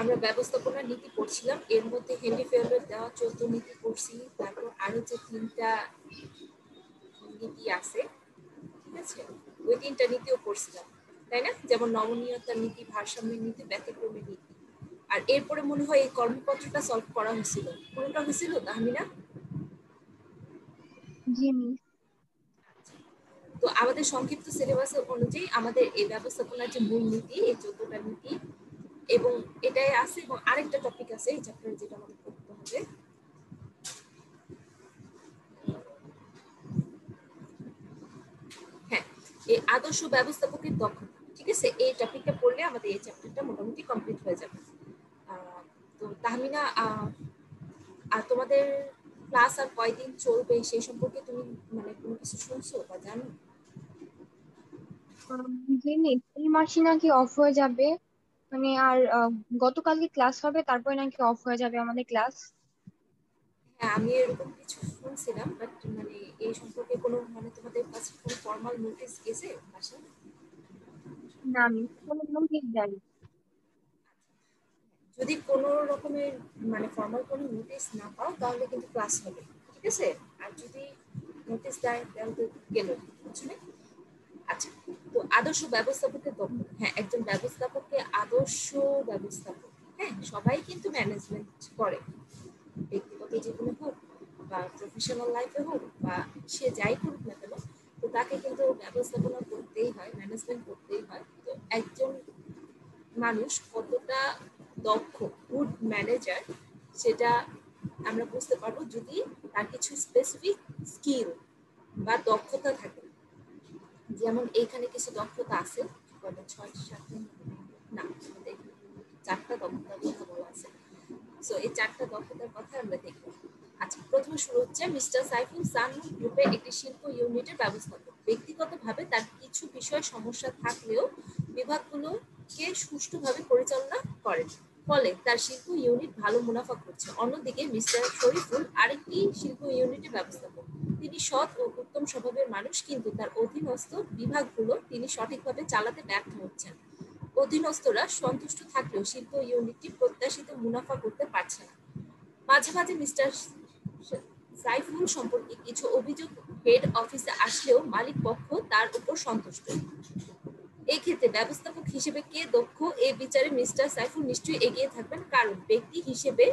আমরা ব্যবস্থাপনা নীতি পড়ছিলাম, এর মধ্যে হেনরি ফেয়ারের দেওয়া 14 নীতি পড়ছি, তারপর আরো যে 3টা নীতি আছে, ঠিক আছে, ওই 3টা নীতিও পড়ছিলাম, তাই না? যেমন নমনীয়তার নীতি, ভারসাম্যের নীতি, ব্যতিক্রমের নীতি। আর এরপরে মনে হয় এই কর্মপত্রটা সলভ করা হয়েছিল, কোনটা হয়েছিল তাহমিনা? জি মিস। তো আমাদের সংক্ষিপ্ত সিলেবাস অনুযায়ী আমাদের এই ব্যবস্থাপনার যে মূল নীতি, এই 14টা নীতি এবং এটাই আছে, এবং আরেকটা টপিক আছে এই চ্যাপ্টারে যেটা আমাদের পড়তে হবে, হ্যাঁ, এই আদর্শ ব্যবস্থাপকের দক্ষতা। ঠিক আছে, এই টপিকটা পড়লে আমাদের এই চ্যাপ্টারটা মোটামুটি কমপ্লিট হয়ে যাবে। তো তাহমিনা, আর তোমাদের ক্লাস আর কয়দিন চলবে সেই সম্পর্কে তুমি মানে কোনো কিছু শুনছো বা জানো? জি মিস, এই মাসে নাকি অফ হয়ে যাবে, মানে আর গতকালকে ক্লাস হবে, তারপরে নাকি অফ হয়ে যাবে আমাদের ক্লাস। হ্যাঁ, আমি এরকম কিছু শুনছিলাম, বাট মানে এই সম্পর্কে কোনো মানে তোমাদের কাছে কোনো ফর্মাল নোটিশ গেছে আসে? না মিস, কোনো নোটিস দেয়নি। যদি কোনো রকমের মানে ফর্মাল কোনো নোটিশ না পাও তাহলে কিন্তু ক্লাস হবে, ঠিক আছে? আর যদি নোটিশ দেয় তাহলে তো গেল, বুঝলে? আচ্ছা, তো আদর্শ ব্যবস্থাপকের দক্ষতা, হ্যাঁ, একজন ব্যবস্থাপককে আদর্শ ব্যবস্থাপক, হ্যাঁ, সবাই কিন্তু ম্যানেজমেন্ট করে, ব্যক্তিগত জীবনে হোক বা প্রফেশনাল লাইফে হোক বা সে যাই করুক না কেন, তো তাকে কিন্তু ব্যবস্থাপনা করতেই হয়, ম্যানেজমেন্ট করতেই হয়। তো একজন মানুষ কতটা দক্ষ, গুড ম্যানেজার, সেটা আমরা বুঝতে পারবো যদি তার কিছু স্পেসিফিক স্কিল বা দক্ষতা থাকে। যেমন এইখানে কিছু দক্ষতা আছে, কয়টা, 6 7টা না, আমাদের 4টা দক্ষতার কথা বলা আছে। সো এই 4টা দক্ষতার কথা আমরা দেখব। আচ্ছা, প্রথমে শুরু হচ্ছে মিস্টার সাইফুল সানমুন গ্রুপের একটি শিল্প ইউনিটের ব্যবস্থাপক। ব্যক্তিগতভাবে তার কিছু বিষয় সমস্যা থাকলেও বিভাগগুলোকে সুষ্ঠুভাবে পরিচালনা করেন, ফলে তার শিল্প ইউনিট ভালো মুনাফা করছে। অন্যদিকে মিস্টার শরীফুল আরেকটি শিল্প ইউনিটের ব্যবস্থাপক। তিনি সৎ ও উত্তম স্বভাবের মানুষ, কিন্তু তার অধীনস্থ বিভাগগুলো তিনি সঠিকভাবে চালাতে ব্যর্থ হচ্ছেন। অধীনস্থরা সন্তুষ্ট থাকলেও শিল্প ইউনিটটি প্রত্যাশিত মুনাফা করতে পারছে না। মাঝে মাঝে মিস্টার সাইফুল সম্পর্কে কিছু অভিযোগ হেড অফিসে আসলেও মালিক পক্ষ তার উপর সন্তুষ্ট। এই ক্ষেত্রে ব্যবস্থাপক হিসেবে কে দক্ষ, এই বিচারে মিস্টার সাইফুল নিশ্চয়ই এগিয়ে থাকবেন, কারণ ব্যক্তি হিসেবে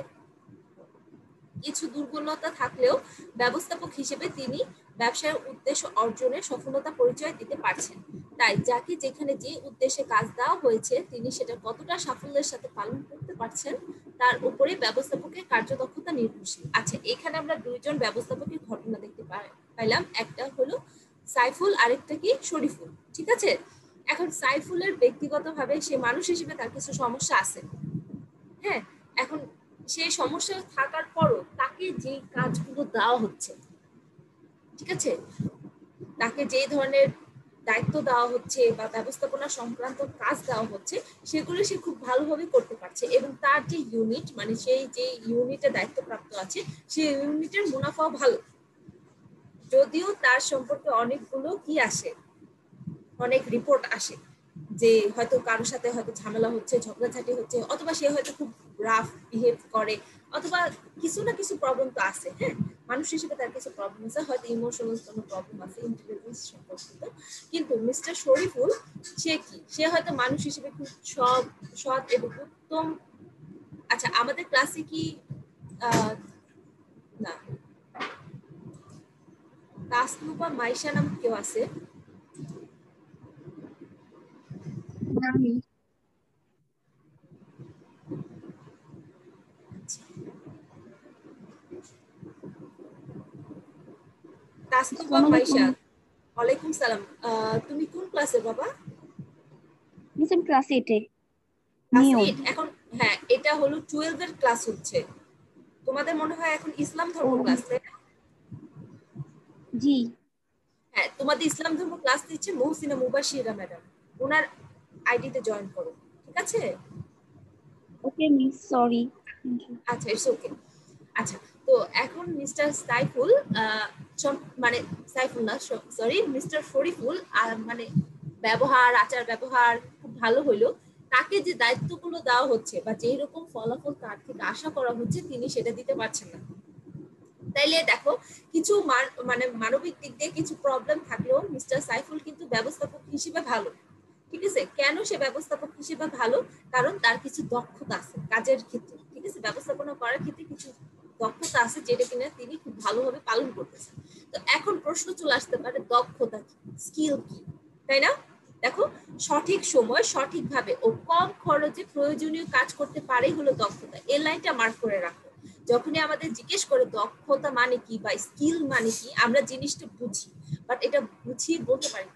কিছু দুর্বলতা থাকলেও ব্যবস্থাপক হিসেবে তিনি ব্যবসার উদ্দেশ্য অর্জনে সফলতা পরিচয় দিতে পারছেন। তাই যাকে যেখানে যে উদ্দেশ্যে কাজ দেওয়া হয়েছে তিনি সেটা কতটা সাফল্যের সাথে পালন করতে পারছেন তার উপরে ব্যবস্থাপকের কার্যদক্ষতা নির্ভরশীল। আচ্ছা, এখানে আমরা দুইজন ব্যবস্থাপকের ঘটনা দেখতে পাইলাম, একটা হলো সাইফুল, আরেকটা কি শরীফুল, ঠিক আছে? এখন সাইফুলের ব্যক্তিগতভাবে সে মানুষ হিসেবে তার কিছু সমস্যা আছে, হ্যাঁ। এখন সেই সমস্যা থাকার পরও তাকে যে কাজগুলো দেওয়া হচ্ছে, ঠিক আছে, তাকে যে ধরনের দায়িত্ব দেওয়া হচ্ছে বা ব্যবস্থাপনা সংক্রান্ত কাজ দেওয়া হচ্ছে, সেগুলো সে খুব ভালোভাবে করতে পারছে, এবং তার যে ইউনিট, মানে সেই যে ইউনিটে দায়িত্বপ্রাপ্ত আছে সেই ইউনিটের মুনাফাও ভালো। যদিও তার সম্পর্কে অনেকগুলো কি আসে, অনেক রিপোর্ট আসে যে হয়তো কারোর সাথে হয়তো ঝামেলা হচ্ছে, ঝগড়াঝাটি হচ্ছে, অথবা সে হয়তো খুব রাফ বিহেভ করে, অথবা কিছু না কিছু প্রবলেম তো আছে, হ্যাঁ। মানুষ হিসেবে তার কিছু প্রবলেম আছে, হয়তো ইমোশনাল কোনো প্রবলেম আছে, ইন্টেলিজেন্স সম্পর্কিত। কিন্তু মিস্টার শরীফুল সে কি, সে হয়তো মানুষ হিসেবে খুব সৎ এবং উত্তম। আচ্ছা, আমাদের ক্লাসে কি না তাসনু বা মাইশা নাম কেউ আছে? না মিস। তাসনু বা আসসালামু মাইশা, আলাইকুম। ওয়ালাইকুম সালাম। তুমি কোন ক্লাসে বাবা? মিস আমি ক্লাস 8-এ। Class new. 8 এখন? হ্যাঁ, এটা হলো 12 এর ক্লাস হচ্ছে। তোমাদের মনে হয় এখন ইসলাম ও ধর্ম ক্লাস, তাই না? জি। হ্যাঁ, তোমাদের ইসলাম ধর্ম ক্লাস দিচ্ছে মহসিনা মুবাশিরা ম্যাডাম, ওনার আইডিতে জয়েন করো, ঠিক আছে? ওকে মিস, সরি। আচ্ছা, ইটস ওকে। আচ্ছা, তো এখন মিস্টার সাইফুল, মানে সাইফুল না, সরি, মিস্টার শরীফুল, মানে ব্যবহার, আচার ব্যবহার খুব ভালো হইলো, তাকে যে দায়িত্বগুলো দেওয়া হচ্ছে বা যেই রকম ফলাফল তার থেকে আশা করা হচ্ছে তিনি সেটা দিতে পারছেন না। তাইলে দেখো কিছু মানে মানবিক দিক দিয়ে কিছু প্রবলেম থাকলেও মিস্টার সাইফুল কিন্তু ব্যবস্থাপক হিসেবে ভালো। ঠিক আছে, কেন সে ব্যবস্থাপক হিসেবে ভালো? কারণ তার কিছু দক্ষতা আছে কাজের ক্ষেত্রে, ঠিক আছে, ব্যবস্থাপনা করার ক্ষেত্রে কিছু দক্ষতা আছে যেটা কিনা তিনি খুব ভালোভাবে পালন করতেছেন। তো এখন প্রশ্ন চলে আসতে পারে দক্ষতা কি, স্কিল কি, তাই না? দেখো, সঠিক সময় সঠিকভাবে ও কম খরচে প্রয়োজনীয় কাজ করতে পারেই হলো দক্ষতা। এই লাইনটা মার্ক করে রাখো। যখনই আমাদের জিজ্ঞেস করে দক্ষতা মানে কি বা স্কিল মানে কি, আমরা জিনিসটা বুঝি, বাট এটা বুঝিয়ে বলতে পারি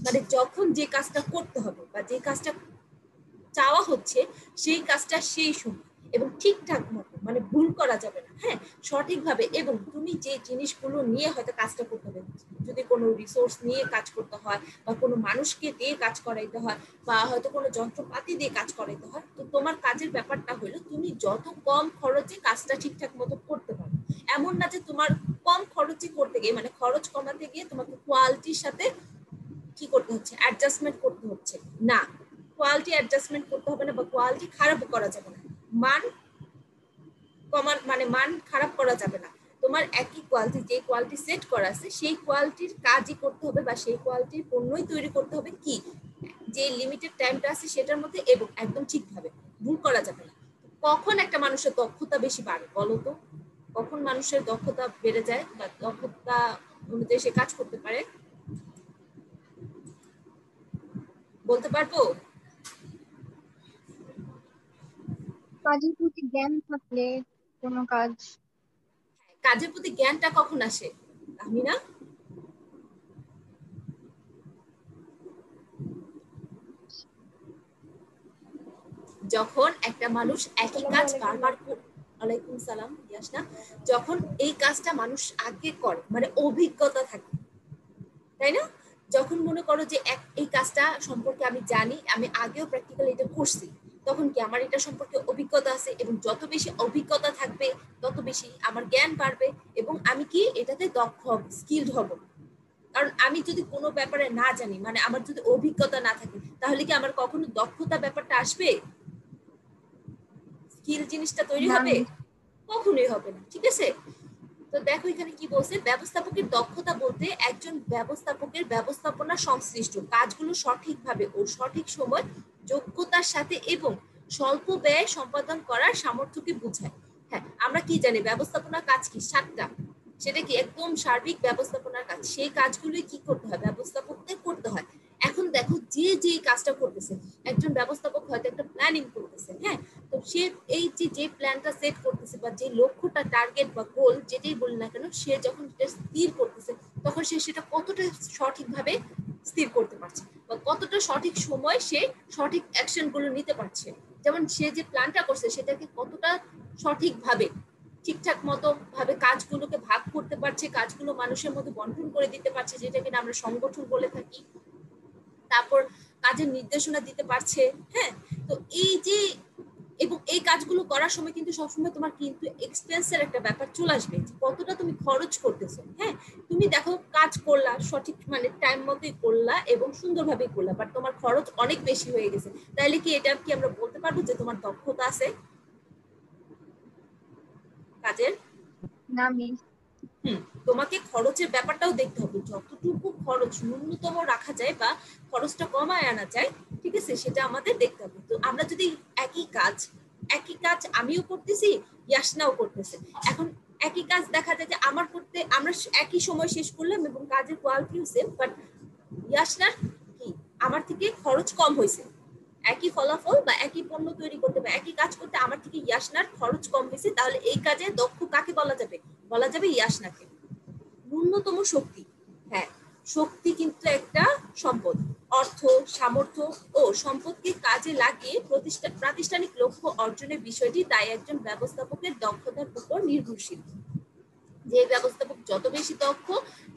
মানে যখন যে কাজটা করতে হবে বা যে কাজটা চাওয়া হচ্ছে সেই কাজটা সেই সময় এবং ঠিকঠাক মতো, মানে ভুল করা যাবে না, হ্যাঁ, সঠিকভাবে। এবং তুমি যে জিনিসগুলো নিয়ে হয়তো কাজটা করতে হবে, যদি কোনো রিসোর্স নিয়ে কাজ করতে হয় বা কোনো মানুষকে দিয়ে কাজ করাইতে হয় বা হয়তো কোনো যন্ত্রপাতি দিয়ে কাজ করাইতে হয়, তো তোমার কাজের ব্যাপারটা হলো তুমি যত কম খরচে কাজটা ঠিকঠাক মতো করতে পারো। এমন না যে তোমার কম খরচে করতে গিয়ে, মানে খরচ কমাতে গিয়ে তোমাকে কোয়ালিটির সাথে কি করতে হচ্ছে, অ্যাডজাস্টমেন্ট করতে হচ্ছে না। কোয়ালিটি অ্যাডজাস্টমেন্ট করতে হবে না বা কোয়ালিটি খারাপ করা যাবে না, মান কমান মানে মান খারাপ করা যাবে না। তোমার একই কোয়ালিটি, যে কোয়ালিটি সেট করা আছে সেই কোয়ালিটির কাজই করতে হবে বা সেই কোয়ালিটির পণ্যই তৈরি করতে হবে, কি যে লিমিটেড টাইমটা আছে সেটার মধ্যে, এবং একদম ঠিকভাবে, ভুল করা যাবে না। কখন একটা মানুষের দক্ষতা বেশি বাড়ে বলো তো? কখন মানুষের দক্ষতা বেড়ে যায় বা দক্ষতা অনুযায়ী সে কাজ করতে পারে, বলতে পারবো? কাজের প্রতি জ্ঞান থাকলে কোনো কাজ। কাজের প্রতি জ্ঞানটা কখন আসে আমি না? যখন একটা মানুষ একই আসসালামু কাজ আলাইকুম বারবার, ওয়ালাইকুম সালাম ইয়াসনা, যখন এই কাজটা মানুষ আগে করে, মানে অভিজ্ঞতা থাকে, তাই না? যখন মনে করো যে এই কাজটা সম্পর্কে আমি জানি, আমি আগেও প্র্যাকটিক্যালি এটা করছি, তখন কি আমার এটা সম্পর্কে অভিজ্ঞতা আছে, এবং যত বেশি অভিজ্ঞতা থাকবে তত বেশি আমার জ্ঞান বাড়বে এবং আমি কি এটাতে দক্ষ হব, স্কিলড হব। কারণ আমি যদি কোনো ব্যাপারে না জানি, মানে আমার যদি অভিজ্ঞতা না থাকে, তাহলে কি আমার কখনো দক্ষতা ব্যাপারটা আসবে, স্কিল জিনিসটা তৈরি না হবে? কখনোই হবে না, ঠিক আছে? তো দেখো এখানে কি বলছে, ব্যবস্থাপকের দক্ষতা বলতে একজন ব্যবস্থাপকের ব্যবস্থাপনা সংশ্লিষ্ট কাজগুলো সঠিকভাবে ও সঠিক সময়, যোগ্যতার সাথে এবং স্বল্প ব্যয় সম্পাদন করার সামর্থ্যকে বোঝায়। হ্যাঁ, আমরা কি জানি ব্যবস্থাপনার কাজ কি? 7টা। সেটা কি একদম সার্বিক ব্যবস্থাপনার কাজ, সেই কাজগুলোই কি করতে হয়, ব্যবস্থাপকদের করতে হয়। এখন দেখো যে যে কাজটা করতেছে, একজন ব্যবস্থাপক হয়তো একটা প্ল্যানিং করতেছে, হ্যাঁ, তো সে এই যে প্ল্যানটা সেট করতেছে বা যে লক্ষ্যটা, টার্গেট বা গোল যেটাই বলি না কেন, সে যখন এটা স্থির করতেছে তখন সে সেটা কতটা সঠিকভাবে স্থির করতে পারছে বা কতটা সঠিক সময় সে সঠিক অ্যাকশন গুলো নিতে পারছে। যেমন সে যে প্ল্যানটা করছে সেটাকে কতটা সঠিকভাবে, ঠিকঠাক মতো ভাবে কাজগুলোকে ভাগ করতে পারছে, কাজগুলো মানুষের মধ্যে বন্টন করে দিতে পারছে, যেটা কিনা আমরা সংগঠন বলে থাকি। তারপর কাজের নির্দেশনা দিতে পারছে, হ্যাঁ। তো এই যে, এবং এই কাজগুলো করার সময় কিন্তু সবসময় তোমার কিন্তু এক্সপেন্সের একটা ব্যাপার চলে আসবে, কতটা তুমি খরচ করতেছো, হ্যাঁ। তুমি দেখো কাজ করলা সঠিক, মানে টাইম মতোই করলা এবং সুন্দরভাবে করলা, বাট তোমার খরচ অনেক বেশি হয়ে গেছে, তাহলে কি এটা কি আমরা বলতে পারবো যে তোমার দক্ষতা আছে কাজের? না মিস। তোমাকে খরচের ব্যাপারটাও দেখতে হবে, যতটুকু খরচ ন্যূনতম রাখা যায় বা খরচটা কমায় আনা যায়, ঠিক আছে, সেটা আমাদের দেখতে হবে। তো আমরা যদি একই কাজ আমিও করতেছি, ইয়াসনাও করতেছে, এখন একই কাজ দেখা যায় যে আমার করতে আমরা একই সময় শেষ করলাম এবং কাজের কোয়ালিটিও সেম, বাট ইয়াসনার কি আমার থেকে খরচ কম হয়েছে। একই ফলাফল বা একই পণ্য তৈরি করতে বা একই কাজ করতে আমার থেকে ইয়াসনার খরচ কম হয়েছে, তাহলে এই কাজে দক্ষ কাকে বলা যাবে? বলা যাবে ইয়াসনাকে। ন্যূনতম শক্তি, হ্যাঁ, শক্তি কিন্তু একটা সম্পদ। অর্থ, সামর্থ্য ও সম্পদকে কাজে লাগিয়ে প্রাতিষ্ঠানিক লক্ষ্য অর্জনের বিষয়টি তাই একজন ব্যবস্থাপকের দক্ষতার উপর নির্ভরশীল। যে ব্যবস্থাপক যত বেশি দক্ষ,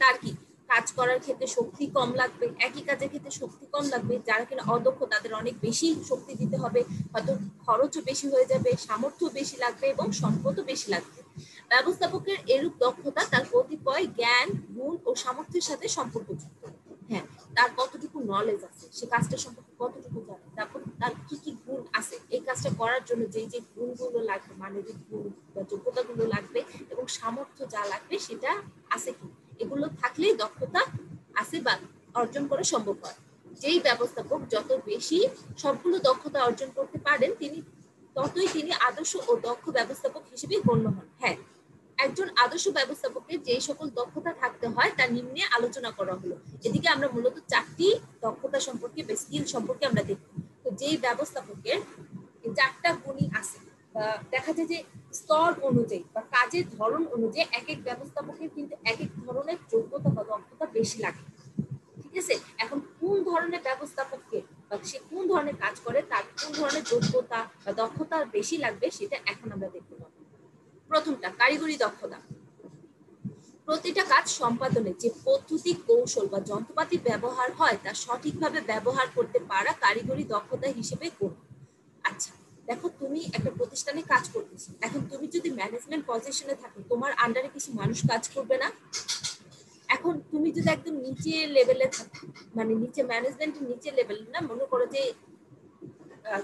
তার কি কাজ করার ক্ষেত্রে শক্তি কম লাগবে, একই কাজের ক্ষেত্রে শক্তি কম লাগবে, যারা কিনা অদক্ষ তাদের অনেক বেশি শক্তি দিতে হবে, হয়তো খরচও বেশি হয়ে যাবে, সামর্থ্য বেশি লাগবে এবং সম্পদও বেশি লাগবে। ব্যবস্থাপকের এরূপ দক্ষতা তার কতিপয় জ্ঞান, গুণ ও সামর্থ্যের সাথে সম্পর্কযুক্ত। হ্যাঁ, তার কতটুকু নলেজ আছে, সে কাজটা সম্পর্কে কতটুকু জানে, তারপর তার কি কি গুণ আছে, এই কাজটা করার জন্য যে যে গুণগুলো লাগবে, মানবিক গুণ বা যোগ্যতাগুলো লাগবে এবং সামর্থ্য যা লাগবে সেটা আছে কি, এগুলো থাকলেই দক্ষতা আছে বা অর্জন করা সম্ভব হয়। যেই ব্যবস্থাপক যত বেশি সবগুলো দক্ষতা অর্জন করতে পারেন ততই তিনি আদর্শ ও দক্ষ ব্যবস্থাপক হিসেবে গণ্য হন। হ্যাঁ, একজন আদর্শ ব্যবস্থাপকের যে সকল দক্ষতা থাকতে হয় তা নিম্নে আলোচনা করা হলো। এদিকে আমরা মূলত 4টি দক্ষতা সম্পর্কে বা স্কিল সম্পর্কে আমরা দেখব। তো যেই ব্যবস্থাপকের 4টা গুণই আছে, দেখা যায় যে স্তর অনুযায়ী বা কাজের ধরন অনুযায়ী এক এক ব্যবস্থাপকের কিন্তু এক এক ধরনের যোগ্যতা বা দক্ষতা বেশি লাগে। ঠিক আছে, এখন কোন ধরনের ব্যবস্থাপককে বা সে কোন ধরনের কাজ করে তার কোন ধরনের যোগ্যতা বা দক্ষতা বেশি লাগবে সেটা এখন আমরা দেখতে পাবো। প্রথমটা কারিগরি দক্ষতা। প্রতিটা কাজ সম্পাদনে যে পদ্ধতি, কৌশল বা যন্ত্রপাতি ব্যবহার হয় তা সঠিকভাবে ব্যবহার করতে পারা কারিগরি দক্ষতা হিসেবে গণ্য। আচ্ছা, দেখো তুমি একটা প্রতিষ্ঠানে কাজ করতেছো, এখন তুমি যদি ম্যানেজমেন্ট পজিশনে থাকো, তোমার আন্ডারে কিছু মানুষ কাজ করবে না? এখন তুমি যদি একদম নিচে লেভেলে থাকো, মানে নিচে ম্যানেজমেন্টের নিচে লেভেলে না, মনে করো যে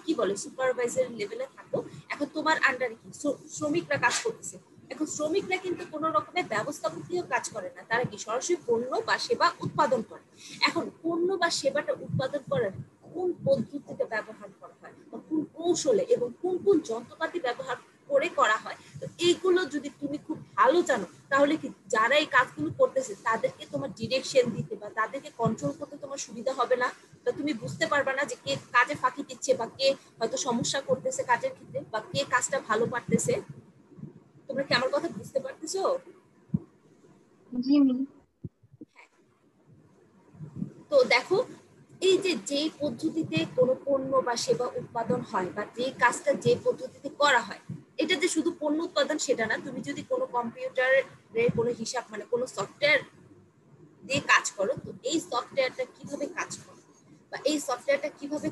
কি বলে সুপারভাইজার লেভেলে থাকো, এখন তোমার আন্ডারে কি শ্রমিকরা কাজ করতেছে। এখন শ্রমিকরা কিন্তু কোনো রকমের ব্যবস্থাপকীয় কাজ করে না, তারা কি সরাসরি পণ্য বা সেবা উৎপাদন করে। এখন পণ্য বা সেবাটা উৎপাদন করার কোন পদ্ধতিতে ব্যবহার করা হয় বা কোন কৌশলে এবং কোন কোন যন্ত্রপাতি ব্যবহার করে করা হয়, তো এইগুলো যদি তুমি খুব ভালো জানো তাহলে কি যারা এই কাজগুলো করতেছে তাদেরকে তোমার ডিরেকশন দিতে বা তাদেরকে কন্ট্রোল করতে তোমার সুবিধা হবে না, বা তুমি বুঝতে পারবে না যে কে কাজে ফাঁকি দিচ্ছে বা কে হয়তো সমস্যা করতেছে কাজের ক্ষেত্রে বা কে কাজটা ভালো পারতেছে। তোমরা কি আমার কথা বুঝতে পারতেছো? জি মিস। তো দেখো, এই যে যেই পদ্ধতিতে কোনো পণ্য বা সেবা উৎপাদন হয় বা যে কাজটা যে পদ্ধতিতে করা হয়, এটা যে শুধু পণ্য উৎপাদন সেটা না, তুমি যদি কোনো কম্পিউটারের কোনো হিসাব মানে কোনো সফটওয়্যার দিয়ে কাজ করো, তো এই সফটওয়্যারটা কিভাবে কাজ করে বা এই সফটওয়্যারটা কিভাবে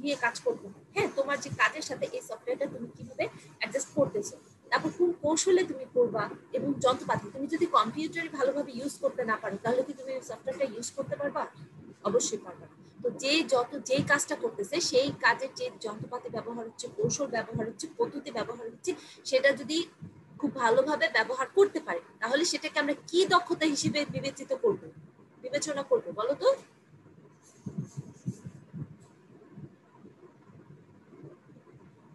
দিয়ে কাজ করতে হয়, হ্যাঁ, তোমার যে কাজের সাথে এই সফটওয়্যারটা তুমি কিভাবে অ্যাডজাস্ট করতেছো, তারপর কোন কৌশলে তুমি করবা এবং যন্ত্রপাতি, তুমি যদি কম্পিউটার ভালোভাবে ইউজ করতে না পারো তাহলে কি তুমি সফটওয়্যারটা ইউজ করতে পারবা? অবশ্যই পারবা না। তো যেই কাজটা করতেছে সেই কাজের যে যন্ত্রপাতি ব্যবহার হচ্ছে, কৌশল ব্যবহার হচ্ছে, পদ্ধতি ব্যবহার হচ্ছে, সেটা যদি খুব ভালোভাবে ব্যবহার করতে পারে তাহলে সেটাকে আমরা কি দক্ষতা হিসেবে বিবেচনা করবো বলো তো?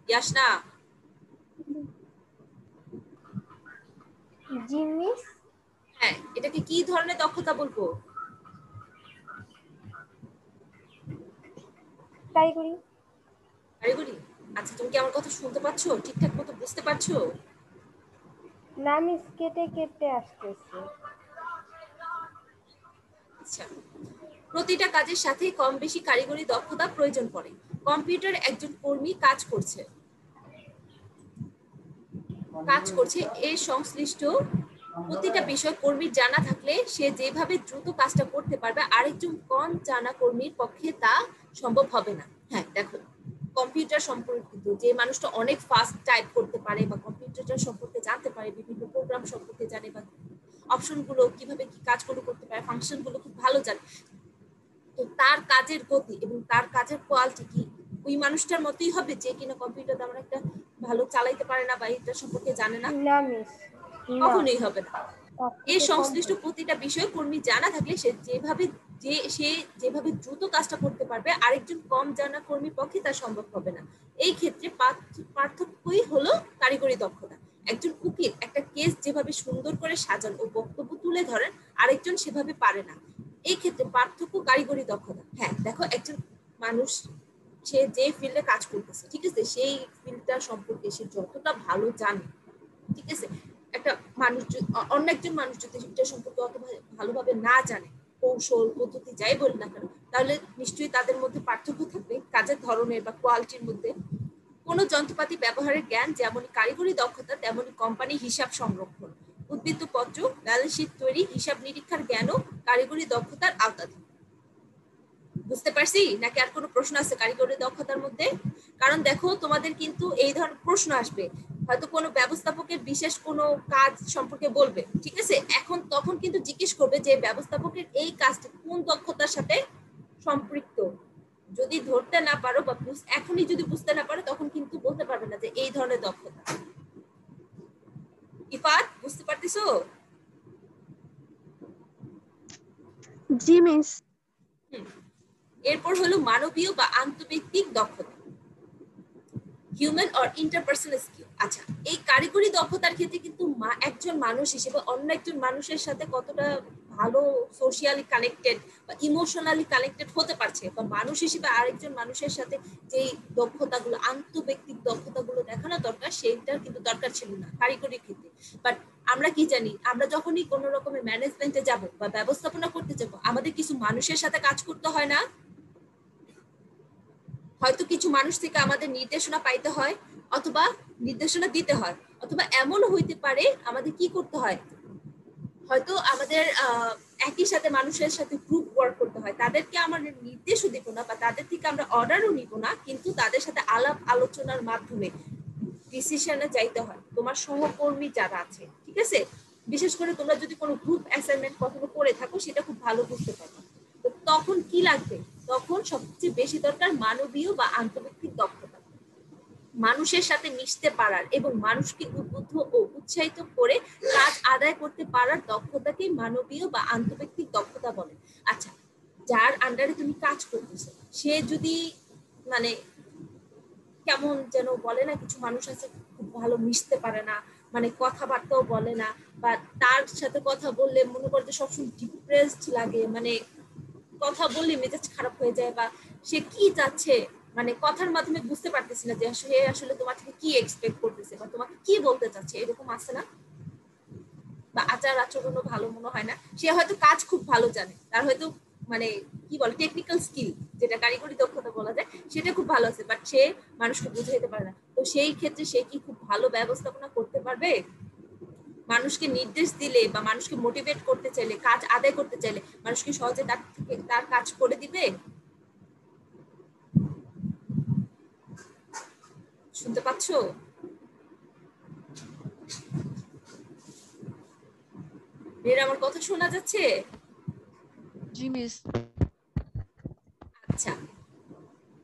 ইয়াসনা, জি মিস। হ্যাঁ, এটাকে কি ধরনের দক্ষতা বলবো? কারিগরি। কারিগরি। আচ্ছা, তুমি কি আমার কথা শুনতে পাচ্ছো, ঠিকঠাক মতো বুঝতে পারছো? না মিস, কেটে কেটে আসতেছে। আচ্ছা, প্রতিটা কাজের সাথে কম বেশি কারিগরি দক্ষতা প্রয়োজন পড়ে। কম্পিউটার একজন কর্মী কাজ করছে এর সংশ্লিষ্ট প্রতিটা বিষয় কর্মীর জানা থাকলে সে যেভাবে দ্রুত কাজটা করতে পারবে আরেকজন কম জানা কর্মীর পক্ষে তা সম্ভব হবে না। হ্যাঁ, দেখো, কম্পিউটার সম্পর্কিত যে মানুষটা অনেক ফাস্ট টাইপ করতে পারে বা কম্পিউটার সম্পর্কে জানতে পারে, বিভিন্ন প্রোগ্রাম সম্পর্কে জানে বা অপশনগুলো কিভাবে কি কাজগুলো করতে পারে, ফাংশনগুলো খুব ভালো জানে, তো তার কাজের গতি এবং তার কাজের কোয়ালিটি কি ওই মানুষটার মতোই হবে যে কিনা কম্পিউটার তেমন একটা ভালো চালাইতে পারে না বা এটা সম্পর্কে জানে না? না মিস, না, কখনোই হবে না। তার এই থেকে কম সংশ্লিষ্ট হবে। প্রতিটা বিষয় কর্মী জানা থাকলে সে যেভাবে দ্রুত কাজটা করতে পারবে আরেকজন কম জানা কর্মীর পক্ষে তা সম্ভব হবে না। এই ক্ষেত্রে পার্থক্যই হলো কারিগরি দক্ষতা। একজন উকিল একটা কেস যেভাবে সুন্দর করে সাজান ও বক্তব্য তুলে ধরেন আরেকজন সেভাবে পারে না, এই ক্ষেত্রে পার্থক্য কারিগরি দক্ষতা। হ্যাঁ, দেখো, একজন মানুষ সে যে ফিল্ডে কাজ করতেছে, ঠিক আছে, সেই ফিল্ডটা সম্পর্কে সে যতটা ভালো জানে, ঠিক আছে, একটা মানুষ অন্য একজন মানুষ যদি এটা সম্পর্কে অত ভালোভাবে না জানে, কৌশল পদ্ধতি যাই বলি না কেন, তাহলে নিশ্চয়ই তাদের মধ্যে পার্থক্য থাকবে কাজের ধরনের বা কোয়ালিটির মধ্যে। কোনো যন্ত্রপাতি ব্যবহারের জ্ঞান যেমন কারিগরি দক্ষতা, তেমনি কোম্পানি হিসাব সংরক্ষণ, উদ্বৃত্ত পত্র, ব্যালেন্স শিট তৈরি, হিসাব নিরীক্ষার জ্ঞানও কারিগরি দক্ষতার আওতাধীন। বুঝতে পারছি নাকি আর কোনো প্রশ্ন আছে কারিগরি দক্ষতার মধ্যে? কারণ দেখো, তোমাদের কিন্তু এই ধরনের প্রশ্ন আসবে হয়তো কোনো ব্যবস্থাপকের বিশেষ কোনো কাজ সম্পর্কে বলবে, ঠিক আছে, এখন তখন কিন্তু জিজ্ঞেস করবে যে ব্যবস্থাপকের এই কাজটি কোন দক্ষতার সাথে সম্পৃক্ত। যদি ধরতে না পারো বা এখনই যদি বুঝতে না পারো তখন কিন্তু বলতে পারবে না যে এই ধরনের দক্ষতা। ইফাত, বুঝতে পারতেছো? জি মিস। এরপর হলো মানবীয় বা আন্তঃব্যক্তিক দক্ষতা, হিউম্যান অর ইন্টারপার্সোনাল স্কিল। আচ্ছা, এই কারিগরি দক্ষতার ক্ষেত্রে কিন্তু একজন মানুষ হিসেবে অন্য একজন মানুষের সাথে কতটা ভালো সোশিয়ালি কানেক্টেড বা ইমোশনালি কানেক্টেড হতে পারছে, বা মানুষ হিসেবে আরেকজন মানুষের সাথে যেই দক্ষতাগুলো, আন্তঃব্যক্তিক দক্ষতাগুলো দেখানো দরকার, সেইটার কিন্তু দরকার ছিল না কারিগরি ক্ষেত্রে। বাট আমরা কি জানি, আমরা যখনই কোনো রকমের ম্যানেজমেন্টে যাব বা ব্যবস্থাপনা করতে যাব, আমাদের কিছু মানুষের সাথে কাজ করতে হয় না? হয়তো কিছু মানুষ থেকে আমাদের নির্দেশনা পাইতে হয়, অথবা নির্দেশনা দিতে হয়, অথবা এমনও হইতে পারে আমাদের কি করতে হয়, হয়তো আমাদের একই সাথে মানুষের সাথে গ্রুপ ওয়ার্ক করতে হয়, তাদেরকে আমরা নির্দেশও দিব না বা তাদের থেকে আমরা অর্ডারও নিব না, কিন্তু তাদের সাথে আলাপ আলোচনার মাধ্যমে ডিসিশনে যাইতে হয় তোমার সহকর্মী যারা আছে, ঠিক আছে। বিশেষ করে তোমরা যদি কোনো গ্রুপ অ্যাসাইনমেন্ট কখনো করে থাকো, সেটা খুব ভালো বুঝতে পারবে। তো তখন কি লাগবে, তখন সবচেয়ে বেশি দরকার মানবীয় বা আন্তর্জাতিক দক্ষতা, মানুষের সাথে মিশতে পারার এবং মানুষকে উদ্বুদ্ধ ও উৎসাহিত করে কাজ আদায় করতে পারার দক্ষতাকে মানবীয় বা আন্তর্জাতিক দক্ষতা বলে। আচ্ছা, যার আন্ডারে তুমি কাজ করতেছো, সে যদি মানে কেমন যেন বলে না, কিছু মানুষ আছে খুব ভালো মিশতে পারে না, মানে কথাবার্তাও বলে না, বা তার সাথে কথা বললে মনে করতে সবসময় ডিপ্রেসড লাগে, মানে কথা বললে মেজাজ খারাপ হয়ে যায়, বা সে কি চাচ্ছে, মানে কথার মাধ্যমে বুঝতে পারতেছি না যে সে আসলে তোমার থেকে কি এক্সপেক্ট করতেছে বা তোমাকে কি বলতে চাচ্ছে, এরকম আছে না? বা আচার আচরণও ভালো মনে হয় না, সে হয়তো কাজ খুব ভালো জানে, তার হয়তো মানে কি বলে টেকনিক্যাল স্কিল, যেটা কারিগরি দক্ষতা বলা যায়, সেটা খুব ভালো আছে, বাট সে মানুষকে বুঝাইতে পারে না। তো সেই ক্ষেত্রে সে কি খুব ভালো ব্যবস্থাপনা করতে পারবে? মানুষকে নির্দেশ দিলে বা মানুষকে মোটিভেট করতে চাইলে, কাজ আদায় করতে চাইলে মানুষকে সহজে তার থেকে তার কাজ করে দিবে? শুনতে পাচ্ছো? মেয়ের আমার কথা শোনা যাচ্ছে? জি মিস। আচ্ছা,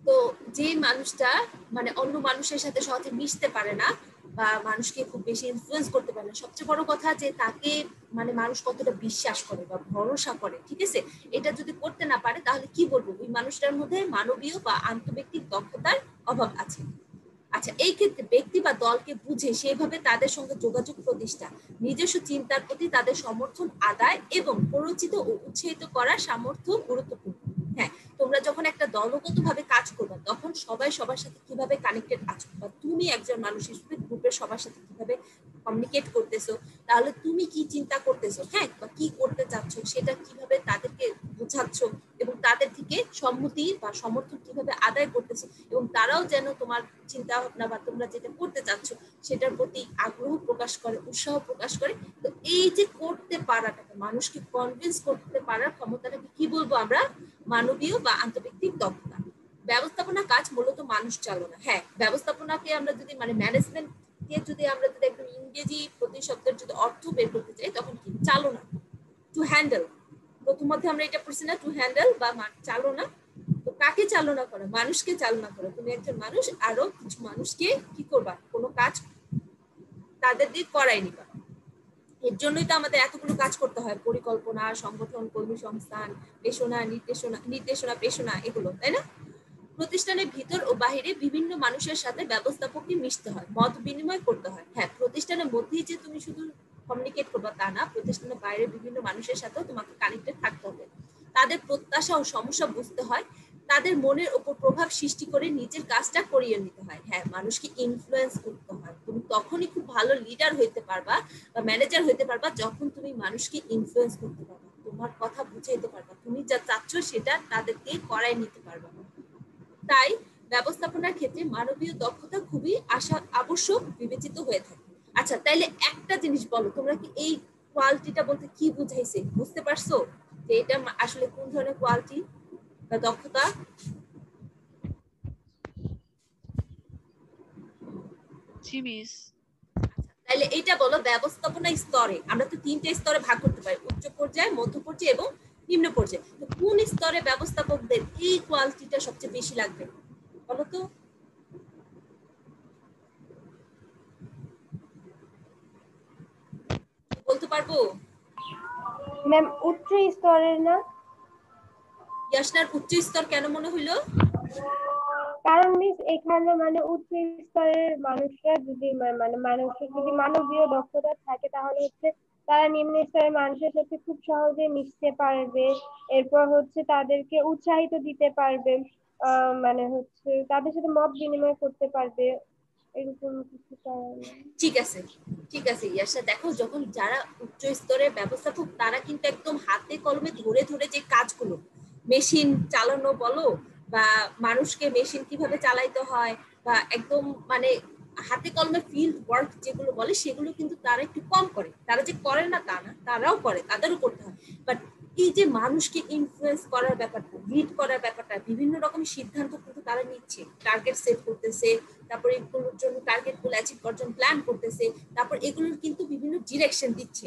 তো যে মানুষটা মানে অন্য মানুষের সাথে সহজে মিশতে পারে না বা মানুষকে খুব বেশি ইনফ্লুয়েন্স করতে পারে না, সবচেয়ে বড় কথা যে তাকে মানে মানুষ কতটা বিশ্বাস করে বা ভরসা করে, ঠিক আছে, এটা যদি করতে না পারে তাহলে কি বলবো, ওই মানুষটার মধ্যে মানবীয় বা আন্তর্ব্যক্তিক দক্ষতার অভাব আছে। আচ্ছা, এই ক্ষেত্রে ব্যক্তি বা দলকে বুঝে সেভাবে তাদের সঙ্গে যোগাযোগ প্রতিষ্ঠা, নিজস্ব চিন্তার প্রতি তাদের সমর্থন আদায় এবং প্ররোচিত ও উৎসাহিত করার সামর্থ্য গুরুত্বপূর্ণ। হ্যাঁ, তোমরা যখন একটা দলগতভাবে কাজ করবে তখন সবাই সবার সাথে কিভাবে কানেক্টেড আছো, বা তুমি একজন মানুষ হিসেবে গ্রুপের সবার সাথে কিভাবে কমিউনিকেট করতেছো, তাহলে তুমি কি চিন্তা করতেছো, হ্যাঁ, বা কি করতে চাচ্ছ, সেটা কিভাবে তাদেরকে বোঝাচ্ছ, এবং তাদের থেকে সম্মতি বা সমর্থন কিভাবে আদায় করতেছো, এবং তারাও যেন তোমার চিন্তা ভাবনা বা তোমরা যেটা করতে চাচ্ছ সেটার প্রতি আগ্রহ প্রকাশ করে, উৎসাহ প্রকাশ করে। তো এই যে করতে পারাটাকে, মানুষকে কনভিন্স করতে পারার ক্ষমতাটাকে কি বলবো আমরা? মানবীয় বা আন্তর্ব্যক্তিক দক্ষতা। ব্যবস্থাপনা কাজ মূলত মানুষ চালনা। হ্যাঁ, ব্যবস্থাপনাকে আমরা যদি মানে ম্যানেজমেন্ট দিয়ে যদি আমরা যদি একদম ইংরেজি প্রতিশব্দের যদি অর্থ বের করতে চাই, তখন কি চালনা, টু হ্যান্ডেল, প্রথমত আমরা এটা পড়ছি না, টু হ্যান্ডেল বা চালনা। তো কাকে চালনা করে? মানুষকে চালনা করে। তুমি একজন মানুষ, আরো কিছু মানুষকে কি করবা, কোনো কাজ তাদের দিয়ে করাই নিবা। এর জন্যই তো আমাদের এতগুলো কাজ করতে হয়, পরিকল্পনা, সংগঠন, কর্মী সংস্থান, পেশনা, নির্দেশনা পেশনা, এগুলো, তাই না? প্রতিষ্ঠানের ভিতর ও বাহিরে বিভিন্ন মানুষের সাথে ব্যবস্থাপককে মিশতে হয়, মত বিনিময় করতে হয়। হ্যাঁ, প্রতিষ্ঠানের মধ্যেই যে তুমি শুধু কমিউনিকেট করবা তা না, প্রতিষ্ঠানের বাইরে বিভিন্ন মানুষের সাথেও তোমাকে কানেক্টেড থাকতে হবে। তাদের প্রত্যাশা ও সমস্যা বুঝতে হয়, তাদের মনের উপর প্রভাব সৃষ্টি করে নিজের কাজটা করিয়ে নিতে হয়। হ্যাঁ, মানুষকে ইনফ্লুয়েন্স করতে হয়। তুমি তখনই খুব ভালো লিডার হইতে পারবা বা ম্যানেজার হইতে পারবা যখন তুমি মানুষকে ইনফ্লুয়েন্স করতে পারবা, তোমার কথা বুঝাইতে পারবা, তুমি যা চাচ্ছ সেটা তাদেরকে করাই নিতে পারবা। তাই ব্যবস্থাপনার ক্ষেত্রে মানবীয় দক্ষতা খুবই আবশ্যক বিবেচিত হয়ে থাকে। আচ্ছা, তাইলে একটা জিনিস বলো, তোমরা কি এই কোয়ালিটিটা বলতে কি বুঝাইছে বুঝতে পারছো, যে এটা আসলে কোন ধরনের কোয়ালিটি বা দক্ষতা? জি মিস। তাহলে এটা বলো ব্যবস্থাপনা স্তরে আমরা তো 3টে স্তরে ভাগ করতে পারি, উচ্চ পর্যায়ে, মধ্য পর্যায়ে এবং নিম্ন পর্যায়ে। তো কোন স্তরে ব্যবস্থাপকদের এই কোয়ালিটিটা সবচেয়ে বেশি লাগবে বলো তো? বলতে পারবো? ম্যাম উচ্চ স্তরের না? ইয়াসনার উচ্চ স্তর কেন মনে হইলো? কারণ মিস এখানে মানে উচ্চ স্তরের মানুষরা যদি মানে মানুষের যদি মানবীয় দক্ষতা থাকে তাহলে হচ্ছে তারা নিম্ন স্তরের মানুষের সাথে খুব সহজে মিশতে পারবে, এরপর হচ্ছে তাদেরকে উৎসাহিত দিতে পারবে, মানে হচ্ছে তাদের সাথে মত বিনিময় করতে পারবে, এরকম কিছু কারণে। ঠিক আছে, ঠিক আছে ইয়াসা, দেখো যখন যারা উচ্চ স্তরের ব্যবস্থাপক তারা কিন্তু একদম হাতে কলমে ধরে ধরে যে কাজগুলো মেশিন চালানো বলো বা মানুষকে মেশিন কিভাবে চালাইতে হয় বা একদম মানে হাতে কলমে ফিল্ড ওয়ার্ক যেগুলো বলে সেগুলো কিন্তু তারা একটু কম করে। তারা যে করে না তা না, তারাও করে, তাদেরও করতে হয়। বাট এই যে মানুষকে ইনফ্লুয়েন্স করার ব্যাপারটা, লিড করার ব্যাপারটা, বিভিন্ন রকম সিদ্ধান্ত কিন্তু তারা নিচ্ছে, টার্গেট সেট করতেছে, তারপরে এগুলোর জন্য টার্গেট গুলো অ্যাচিভ করার জন্য প্ল্যান করতেছে, তারপর এগুলোর কিন্তু বিভিন্ন ডিরেকশন দিচ্ছে।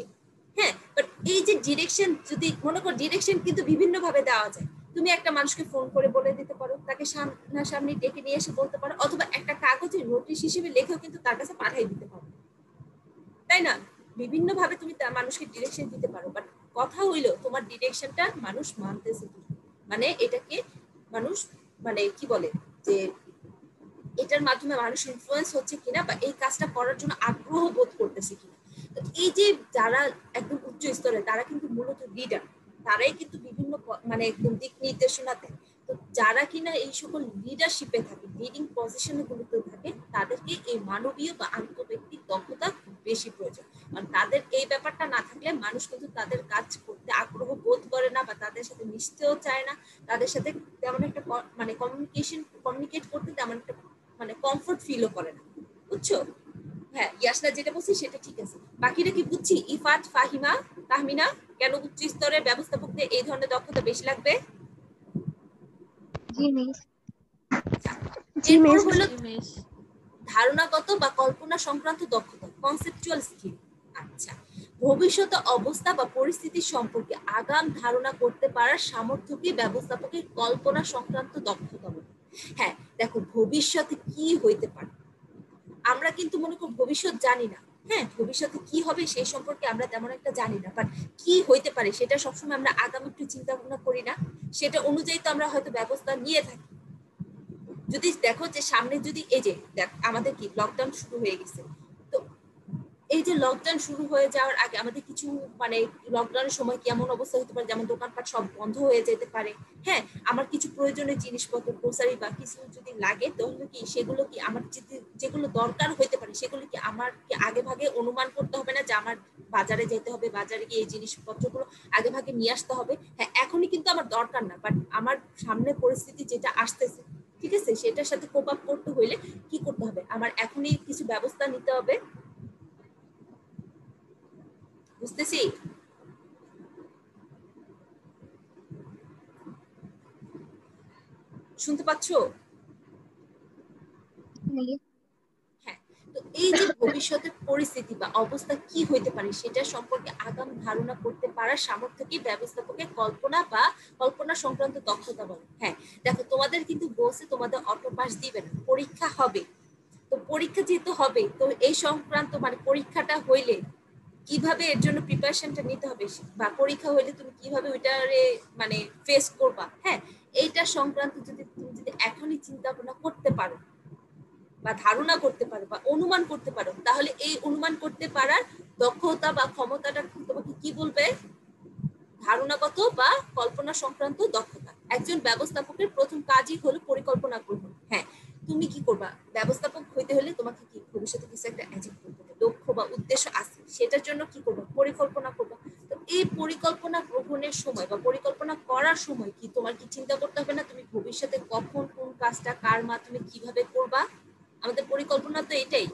হ্যাঁ, বাট এই যে ডিরেকশন যদি মনে করো, ডিরেকশন কিন্তু বিভিন্ন ভাবে দেওয়া যায়। তুমি একটা মানুষকে ফোন করে বলে দিতে পারো, তাকে সামনাসামনি ডেকে নিয়ে এসে বলতে পারো, অথবা একটা কাগজে নোটিশ হিসেবে লেখেও কিন্তু তার কাছে পাঠিয়ে দিতে পারো, তাই না? বিভিন্ন ভাবে তুমি মানুষকে ডিরেকশন দিতে পারো। বাট কথা হইলো তোমার ডিরেকশনটা মানুষ মানতেছে কি, মানে এটাকে মানুষ মানে কি বলে যে এটার মাধ্যমে মানুষ ইনফ্লুয়েন্স হচ্ছে কিনা বা এই কাজটা করার জন্য আগ্রহ বোধ করতেছে কিনা। তো এই যে যারা একদম উচ্চ স্তরে তারা কিন্তু মূলত লিডার, তারাই কিন্তু বিভিন্ন মানে একদম দিক নির্দেশনা দেয়। তো যারা কিনা এই সকল লিডারশিপে থাকে, লিডিং পজিশনে গুলোতে থাকে, তাদেরকে এই মানবীয় বা আন্তঃব্যক্তিক দক্ষতা খুব বেশি প্রয়োজন। কারণ তাদের এই ব্যাপারটা না থাকলে মানুষ কিন্তু তাদের কাজ করতে আগ্রহ বোধ করে না বা তাদের সাথে মিশতেও চায় না, তাদের সাথে তেমন একটা মানে কমিউনিকেট করতে তেমন একটা মানে কমফোর্ট ফিলও করে না, বুঝছো? হ্যাঁ, ইয়াসনা যেটা বলছি সেটা ঠিক আছে। বাকিটা কি বুঝছি? ইফাত, ফাহিমা, তাহমিনা, কেন উচ্চ স্তরের ব্যবস্থাপকদের এই ধরনের দক্ষতা বেশি লাগবে? জি মিস। জি এরপর মিস। হলো জি মিস। ধারণাগত বা কল্পনা সংক্রান্ত দক্ষতা, কনসেপচুয়াল স্কিল। আচ্ছা, ভবিষ্যৎ অবস্থা বা পরিস্থিতি সম্পর্কে আগাম ধারণা করতে পারার সামর্থ্যকে ব্যবস্থাপকের কল্পনা সংক্রান্ত দক্ষতা বলে। হ্যাঁ, দেখো ভবিষ্যতে কি হইতে পারে আমরা কিন্তু মনে করি ভবিষ্যৎ জানি না। হ্যাঁ, ভবিষ্যতে কি হবে সেই সম্পর্কে আমরা তেমন একটা জানি না, বাট কি হইতে পারে সেটা সবসময় আমরা আগাম একটু চিন্তা ভাবনা করি না, সেটা অনুযায়ী তো আমরা হয়তো ব্যবস্থা নিয়ে থাকি। যদি দেখো যে সামনে যদি এই যে দেখ আমাদের কি লকডাউন শুরু হয়ে গেছে, তো এই যে লকডাউন শুরু হয়ে যাওয়ার আগে আমাদের কিছু মানে লকডাউনের সময় কেমন অবস্থা হতে পারে, যেমন দোকানপাট সব বন্ধ হয়ে যেতে পারে। হ্যাঁ, আমার কিছু প্রয়োজনীয় জিনিসপত্র গ্রোসারি বা কিছু যদি লাগে তাহলে কি সেগুলো কি আমার যেগুলো দরকার হইতে পারে সেগুলো কি আমার কি আগে ভাগে অনুমান করতে হবে না যে আমার বাজারে যেতে হবে, বাজারে গিয়ে এই জিনিসপত্রগুলো আগে ভাগে নিয়ে আসতে হবে। হ্যাঁ, এখনই কিন্তু আমার দরকার না, বাট আমার সামনে পরিস্থিতি যেটা আসতেছে, ঠিক আছে, সেটার সাথে কোপ আপ করতে হইলে কি করতে হবে, আমার এখনই কিছু ব্যবস্থা নিতে হবে। বুঝতেছি? শুনতে পাচ্ছো? হ্যাঁ, তো এই যে ভবিষ্যতের পরিস্থিতি বা অবস্থা কি হইতে পারে সেটা সম্পর্কে আগাম ধারণা করতে পারার সামর্থ্যকে ব্যবস্থাপকের কল্পনা বা কল্পনা সংক্রান্ত দক্ষতা বলে। হ্যাঁ, দেখো তোমাদের কিন্তু বলছে তোমাদের অটো পাস দিবে না, পরীক্ষা হবে। তো পরীক্ষা যেহেতু হবে, তো এই সংক্রান্ত মানে পরীক্ষাটা হইলে কিভাবে এর জন্য প্রিপারেশনটা নিতে হবে বা পরীক্ষা হইলে তুমি কিভাবে ওইটারে মানে ফেস করবা, হ্যাঁ, এইটা সংক্রান্ত যদি তুমি যদি এখনই চিন্তা ভাবনা করতে পারো বা ধারণা করতে পারো বা অনুমান করতে পারো, তাহলে এই অনুমান করতে পারার দক্ষতা বা ক্ষমতাটা তোমাকে কি বলবে? ধারণাগত বা কল্পনা সংক্রান্ত দক্ষতা। একজন ব্যবস্থাপকের প্রথম কাজই হলো পরিকল্পনা গ্রহণ। হ্যাঁ, তুমি কি করবা? ব্যবস্থাপক হইতে হলে তোমাকে কি ভবিষ্যতে কিছু একটা অ্যাচিভ করতে হবে, লক্ষ্য বা উদ্দেশ্য আছে, সেটার জন্য কি করবা? পরিকল্পনা করবা। তো এই পরিকল্পনা গ্রহণের সময় বা পরিকল্পনা করার সময় কি তোমার কি চিন্তা করতে হবে না তুমি ভবিষ্যতে কখন কোন কাজটা কার মাধ্যমে কিভাবে করবা? আমাদের পরিকল্পনা তো এটাই।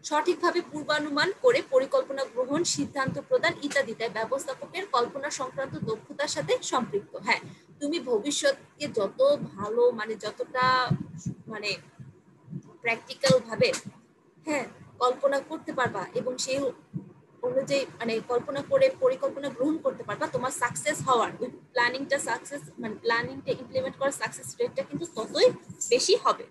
সঠিকভাবে পূর্বানুমান করে পরিকল্পনা গ্রহণ, সিদ্ধান্ত প্রদান ইত্যাদি ব্যবস্থাপকের কল্পনা সংক্রান্ত দক্ষতার সাথে সম্পৃক্ত। হ্যাঁ, তুমি ভবিষ্যৎকে যত ভালো মানে যতটা মানে প্র্যাকটিক্যাল ভাবে হ্যাঁ কল্পনা করতে পারবা এবং সেই অনুযায়ী মানে কল্পনা করে পরিকল্পনা গ্রহণ করতে পারবা, তোমার সাকসেস হওয়ার ওই প্ল্যানিংটা সাকসেস মানে প্ল্যানিংটা ইমপ্লিমেন্ট করার সাকসেস রেটটা কিন্তু ততই বেশি হবে।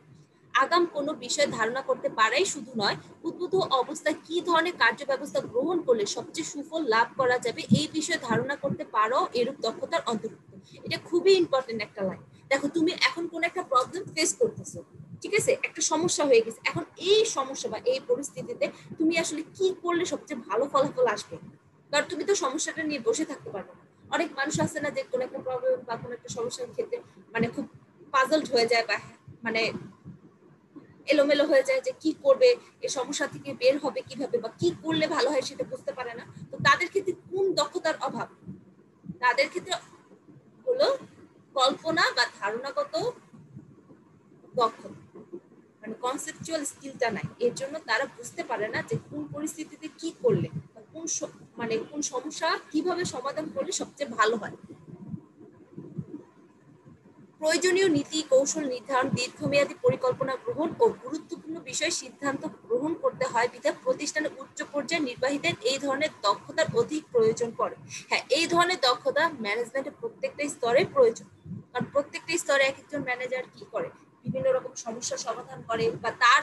আগাম কোনো বিষয় ধারণা করতে পারাই শুধু নয়, উদ্ভূত অবস্থায় কি ধরনের কার্য ব্যবস্থা গ্রহণ করলে সবচেয়ে সুফল লাভ করা যাবে এই বিষয়ে ধারণা করতে পারো এরূপ দক্ষতার অন্তর্ভুক্ত। এটা খুবই ইম্পর্টেন্ট একটা লাইন। দেখো তুমি এখন কোন একটা প্রবলেম ফেস করতেছো, ঠিক আছে, একটা সমস্যা হয়ে গেছে, এখন এই সমস্যা বা এই পরিস্থিতিতে তুমি আসলে কি করলে সবচেয়ে ভালো ফলাফল আসবে, কারণ তুমি তো সমস্যাটা নিয়ে বসে থাকতে পারবে না। অনেক মানুষ আছে না যে কোনো একটা প্রবলেম বা কোনো একটা সমস্যার ক্ষেত্রে মানে খুব পাজলড হয়ে যায় বা মানে এলোমেলো হয়ে যায় যে কি করবে, এই সমস্যা থেকে বের হবে কিভাবে বা কি করলে ভালো হয় সেটা বুঝতে পারে না। তো তাদের ক্ষেত্রে কোন দক্ষতার অভাব? তাদের ক্ষেত্রে হলো কল্পনা বা ধারণাগত দক্ষতা, মানে কনসেপচুয়াল স্কিলটা নাই। এর জন্য তারা বুঝতে পারে না যে কোন পরিস্থিতিতে কি করলে বা কোন মানে কোন সমস্যা কিভাবে সমাধান করলে সবচেয়ে ভালো হয়। প্রয়োজনীয় নীতি কৌশল নির্ধারণ, দীর্ঘমেয়াদী পরিকল্পনা গ্রহণ ও গুরুত্বপূর্ণ বিষয় সিদ্ধান্ত গ্রহণ করতে হয় বিধায় প্রতিষ্ঠানের উচ্চ পর্যায়ের নির্বাহীদের এই ধরনের দক্ষতার অধিক প্রয়োজন পড়ে। হ্যাঁ, এই ধরনের দক্ষতা ম্যানেজমেন্টের প্রত্যেকটা স্তরে প্রয়োজন, কারণ প্রত্যেকটা স্তরে এক একজন ম্যানেজার কি করে, বিভিন্ন রকম সমস্যার সমাধান করে বা তার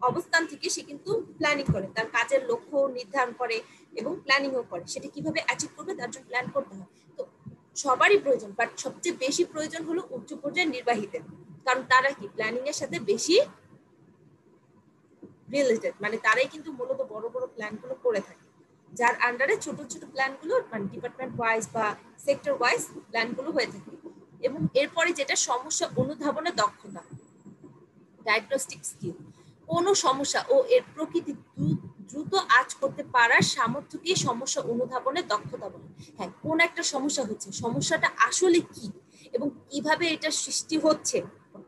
অবস্থান থেকে সে কিন্তু প্ল্যানিং করে, তার কাজের লক্ষ্য নির্ধারণ করে এবং প্ল্যানিংও করে, সেটা কিভাবে অ্যাচিভ করবে তার জন্য প্ল্যান করতে হয়। তো সবারই প্রয়োজন, বাট সবচেয়ে বেশি প্রয়োজন হলো উচ্চ পর্যায়ের নির্বাহীদের, কারণ তারা কি প্ল্যানিং এর সাথে বেশি রিলেটেড, মানে তারাই কিন্তু মূলত বড় বড় প্ল্যান গুলো করে থাকে, যার আন্ডারে ছোট ছোট প্ল্যান গুলো মানে ডিপার্টমেন্ট ওয়াইজ বা সেক্টর ওয়াইজ প্ল্যান গুলো হয়ে থাকে। এবং এরপরে যেটা সমস্যা অনুধাবনের দক্ষতা, ডায়াগনস্টিক স্কিল, কোন সমস্যা ও এর প্রকৃতি দ্রুত আঁচ করতে পারার সামর্থ্যকে সমস্যা অনুধাবনের দক্ষতা বলে। হ্যাঁ, কোন একটা সমস্যা হচ্ছে, সমস্যাটা আসলে কি এবং কিভাবে এটা সৃষ্টি হচ্ছে,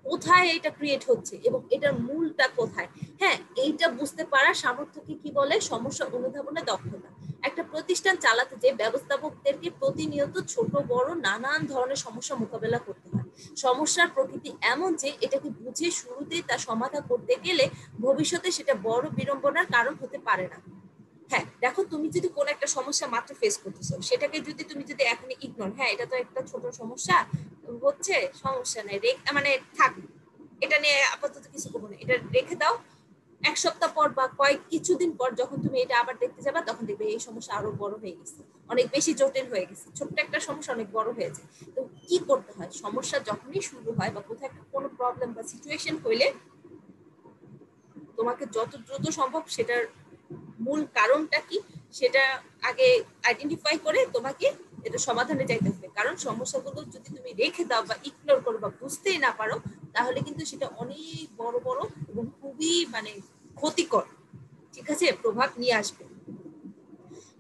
কোথায় এটা ক্রিয়েট হচ্ছে এবং এটার মূলটা কোথায়, হ্যাঁ এইটা বুঝতে পারার সামর্থ্যকে কি বলে, সমস্যা অনুধাবনের দক্ষতা। একটা প্রতিষ্ঠান চালাতে যে ব্যবস্থাপকদেরকে প্রতিনিয়ত ছোট বড় নানান ধরনের সমস্যা মোকাবেলা করতে হয়। সমস্যার প্রকৃতি এমন যে এটাকে বুঝে শুরুতেই তা সমাধান করতে গেলে ভবিষ্যতে সেটা বড় বিড়ম্বনার কারণ হতে পারে না। হ্যাঁ দেখো, তুমি যদি কোন একটা সমস্যা মাত্র ফেস করতেছো, সেটাকে যদি তুমি যদি এখনই ইগনোর, হ্যাঁ এটা তো একটা ছোট সমস্যা হচ্ছে, সমস্যা নেই মানে থাক, এটা নিয়ে আপাতত কিছু করবো না, এটা রেখে দাও, এক সপ্তাহ পর বা কিছুদিন পর যখন তুমি এটা আবার দেখতে যাবা তখন দেখবে এই সমস্যা আরো বড় হয়ে গেছে, অনেক বেশি জটিল হয়ে গেছে, ছোট্ট একটা সমস্যা অনেক বড় হয়েছে। তো কি করতে হয়, সমস্যা যখনই শুরু হয় বা কোথাও একটা কোনো প্রবলেম বা সিচুয়েশন হইলে তোমাকে যত দ্রুত সম্ভব সেটার মূল কারণটা কি সেটা আগে আইডেন্টিফাই করে তোমাকে এটা সমাধানে যাইতে হবে। কারণ সমস্যাগুলো যদি তুমি রেখে দাও বা ইগনোর করো বা বুঝতেই না পারো, তাহলে কিন্তু সেটা অনেক বড় বড় এবং খুবই মানে ক্ষতিকর, ঠিক আছে, প্রভাব নিয়ে আসবে।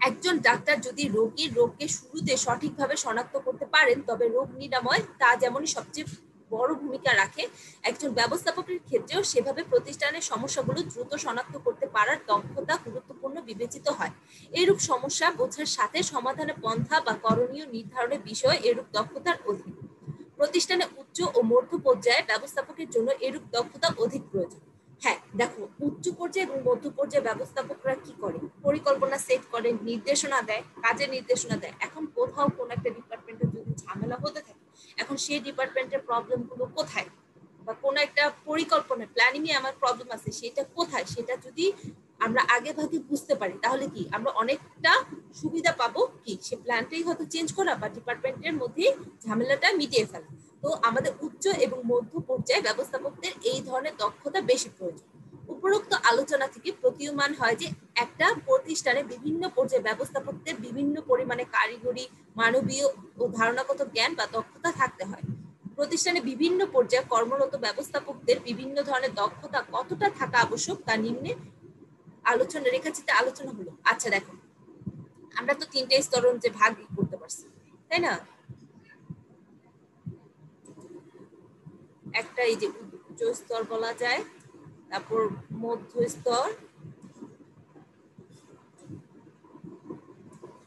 একজন ডাক্তার যদি রোগীর রোগকে শুরুতে সঠিকভাবে শনাক্ত করতে পারেন তবে রোগ নিরাময় তা যেমনই সবচেয়ে বড় ভূমিকা রাখে, একজন ব্যবস্থাপকের ক্ষেত্রেও সেভাবে প্রতিষ্ঠানের সমস্যাগুলো দ্রুত শনাক্ত করতে পারার দক্ষতা গুরুত্বপূর্ণ বিবেচিত হয়। এরূপ সমস্যা বোঝার সাথে সমাধানের পন্থা বা করণীয় নির্ধারণের বিষয় এরূপ দক্ষতার অধিক। প্রতিষ্ঠানে উচ্চ ও মধ্য পর্যায়ে ব্যবস্থাপকের জন্য এরূপ দক্ষতা অধিক প্রয়োজন। হ্যাঁ দেখো, উচ্চ পর্যায়ে এবং মধ্য পর্যায়ে ব্যবস্থাপকরা কি করে, পরিকল্পনা সেট করে, নির্দেশনা দেয়, কাজের নির্দেশনা দেয়। এখন কোথাও কোন একটা ডিপার্টমেন্টে যদি ঝামেলা হতে থাকে, এখন সেই ডিপার্টমেন্টের প্রবলেম গুলো কোথায় বা কোন একটা পরিকল্পনা প্ল্যানিং এ আমার প্রবলেম আছে সেটা কোথায়, সেটা যদি আমরা আগে ভাগে বুঝতে পারি তাহলে কি আমরা অনেকটা সুবিধা পাবো, কি সে প্ল্যানটাই হয়তো চেঞ্জ করা বা ডিপার্টমেন্টের মধ্যে ঝামেলাটা মিটিয়ে ফেলা। তো আমাদের উচ্চ এবং মধ্য পর্যায়ে ব্যবস্থাপকদের এই ধরনের দক্ষতা বেশি প্রয়োজন। উপরোক্ত আলোচনা থেকে প্রতীয়মান হয় যে একটা প্রতিষ্ঠানে বিভিন্ন পর্যায়ে ব্যবস্থাপকদের বিভিন্ন পরিমাণে কারিগরি, মানবীয় ও ধারণাগত জ্ঞান বা দক্ষতা থাকতে হয়। প্রতিষ্ঠানে বিভিন্ন পর্যায়ে কর্মরত ব্যবস্থাপকদের বিভিন্ন ধরনের দক্ষতা কতটা থাকা আবশ্যক তা নিম্নে আলোচনা রেখাচিত্রে আলোচনা হলো। আচ্ছা দেখো, আমরা তো তিনটে স্তর যে ভাগ করতে পারছি, তাই না? একটা এই যে উচ্চ স্তর বলা যায়, তারপর মধ্য স্তর,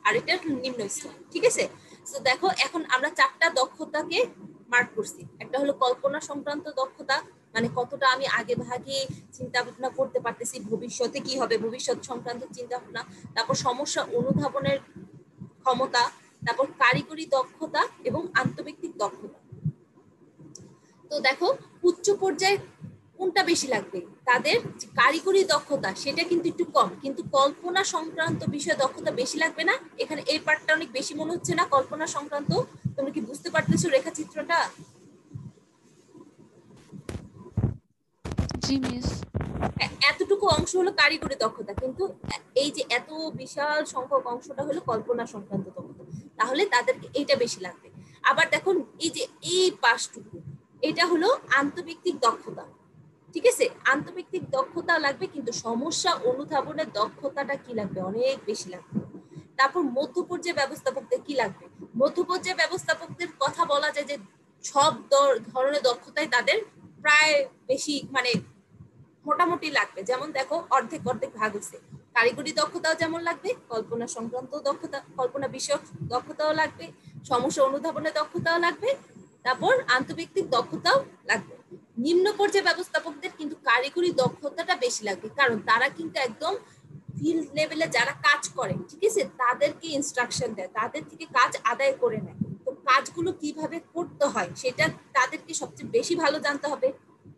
আর এটা নিম্ন স্তর, ঠিক আছে। তো দেখো এখন আমরা চারটা দক্ষতাকে মার্ক করছি। একটা হলো কল্পনা সংক্রান্ত দক্ষতা, মানে কতটা আমি আগে ভাগে চিন্তা ভাবনা করতে পারতেছি ভবিষ্যতে কি হবে, ভবিষ্যৎ সংক্রান্ত চিন্তা ভাবনা, তারপর সমস্যা অনুধাবনের ক্ষমতা, তারপর কারিগরি দক্ষতা এবং আন্তঃব্যক্তিক দক্ষতা। তো দেখো উচ্চ পর্যায়ে কোনটা বেশি লাগবে, তাদের যে কারিগরি দক্ষতা সেটা কিন্তু একটু কম, কিন্তু কল্পনা সংক্রান্ত বিষয়ে দক্ষতা বেশি লাগবে না? এখানে এই পার্টটা অনেক বেশি মনে হচ্ছে না কল্পনা সংক্রান্ত? তোমরা কি বুঝতে পারতেছো রেখাচিত্রটা? জি মিস। এতটুকু অংশ হলো কারিগরি দক্ষতা, কিন্তু এই যে এত বিশাল সংখ্যক অংশটা হলো কল্পনা সংক্রান্ত দক্ষতা, তাহলে তাদেরকে এইটা বেশি লাগবে। আবার দেখুন এই যে এই পাশটুকু, এটা হলো আন্তঃব্যক্তিক দক্ষতা, ঠিক আছে? আন্তঃব্যক্তিক দক্ষতা লাগবে, কিন্তু সমস্যা অনুধাবনের দক্ষতাটা কি লাগবে, অনেক বেশি লাগবে। তারপর মধ্য পর্যায়ে ব্যবস্থাপকদের কি লাগবে? মধ্য পর্যায়ে ব্যবস্থাপকদের কথা বলা যায় যে সব ধরনের দক্ষতাই তাদের প্রায় বেশি মানে মোটামুটি লাগবে। যেমন দেখো অর্ধেক অর্ধেক ভাগ হচ্ছে, কারিগরি দক্ষতাও যেমন লাগবে, কল্পনা সংক্রান্ত দক্ষতা, কল্পনা বিষয়ক দক্ষতাও লাগবে, সমস্যা অনুধাবনের দক্ষতাও লাগবে, তারপর আন্তঃব্যক্তিক দক্ষতাও লাগবে। নিম্ন পর্যায়ে ব্যবস্থাপকদের কিন্তু কারিগরি দক্ষতাটা বেশি লাগবে, কারণ তারা কিন্তু একদম ফিল্ড লেভেলে যারা কাজ করে, ঠিক আছে, তাদেরকে ইনস্ট্রাকশন দেয়, তাদের থেকে কাজ আদায় করে নেয়। তো কাজগুলো কিভাবে করতে হয় সেটা তাদেরকে সবচেয়ে বেশি ভালো জানতে হবে।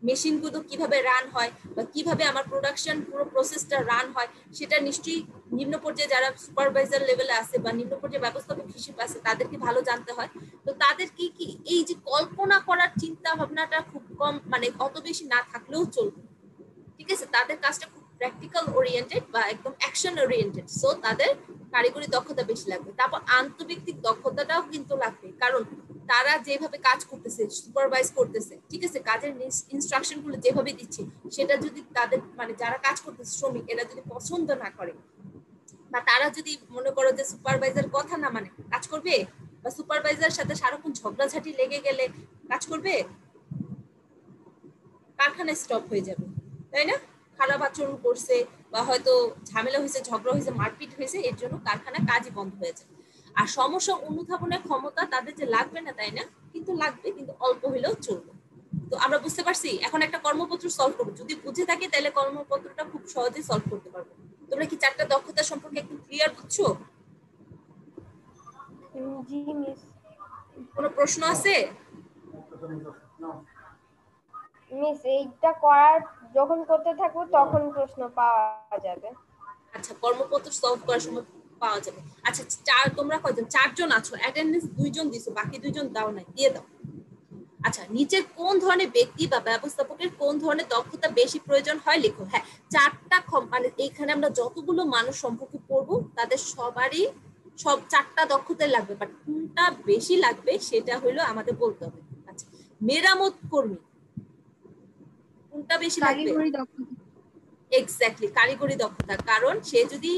মেশিনগুলো কিভাবে রান হয় বা কিভাবে আমার প্রোডাকশন পুরো প্রসেসটা রান হয় সেটা নিশ্চয়ই নিম্ন পর্যায়ে যারা সুপারভাইজার লেভেলে আছে বা নিম্ন পর্যায়ে ব্যবস্থাপক হিসেবে আছে তাদেরকে ভালো জানতে হয়। তো তাদের কি কি এই যে কল্পনা করার চিন্তা ভাবনাটা খুব কম, মানে অত বেশি না থাকলেও চলবে, ঠিক আছে? তাদের কাজটা খুব প্র্যাকটিক্যাল ওরিয়েন্টেড বা একদম অ্যাকশন ওরিয়েন্টেড, সো তাদের কারিগরি দক্ষতা বেশি লাগবে। তারপর আন্তঃব্যক্তিক দক্ষতাটাও কিন্তু লাগবে, কারণ তারা যেভাবে কাজ করতেছে, সুপারভাইজ করতেছে, ঠিক আছে, কাজের ইনস্ট্রাকশন গুলো যেভাবে দিচ্ছে সেটা যদি তাদের মানে যারা কাজ করতেছে শ্রমিক এরা যদি পছন্দ না করে, বা তারা যদি মনে করো যে সুপারভাইজার কথা না মানে, কাজ করবে? বা সুপারভাইজার সাথে সারাক্ষণ ঝগড়াঝাটি লেগে গেলে কাজ করবে? কারখানা স্টপ হয়ে যাবে, তাই না? খারাপ আচরণ করছে বা হয়তো ঝামেলা হয়েছে, ঝগড়া হয়েছে, মারপিট হয়েছে, এর জন্য কারখানা কাজই বন্ধ হয়ে যায়। আর সমস্যা অনুধাবনের ক্ষমতা তাদের যে লাগবে না তাই না, কিন্তু লাগবে, কিন্তু অল্প হলেও চলবে। তো আমরা বুঝতে পারছি। এখন একটা কর্মপত্র সলভ করবো, যদি বুঝে থাকি তাহলে কর্মপত্রটা খুব সহজে সলভ করতে পারবো। তোমরা কি চারটা দক্ষতা সম্পর্কে একটু ক্লিয়ার বুঝছো? জি মিস। কোনো প্রশ্ন আছে? মিস এইটা করার যখন করতে থাকবো তখন প্রশ্ন পাওয়া যাবে। আচ্ছা, কর্মপত্র সলভ করার সময় পাওয়া যাবে। আচ্ছা, তোমরা কয়জন? চারজন আছো, অ্যাটেন্ডেন্স 2 জন দিছো, বাকি 2 জন দাও নাই, দিয়ে দাও। আচ্ছা, নিচের কোন ধরনের ব্যক্তি বা ব্যবস্থাপকের কোন ধরনের দক্ষতা বেশি প্রয়োজন হয় লেখো। হ্যাঁ, চারটা মানে এখানে আমরা যতগুলো মানুষ সম্পর্কে পড়বো তাদের সবারই সব চারটা দক্ষতাই লাগবে, বাট কোনটা বেশি লাগবে সেটা হলো আমাদের বলতে হবে। আচ্ছা, মেরামত কর্মী কোনটা বেশি লাগবে? কারিগরি দক্ষতা। এক্স্যাক্টলি, কারিগরি দক্ষতা। কারণ সে যদি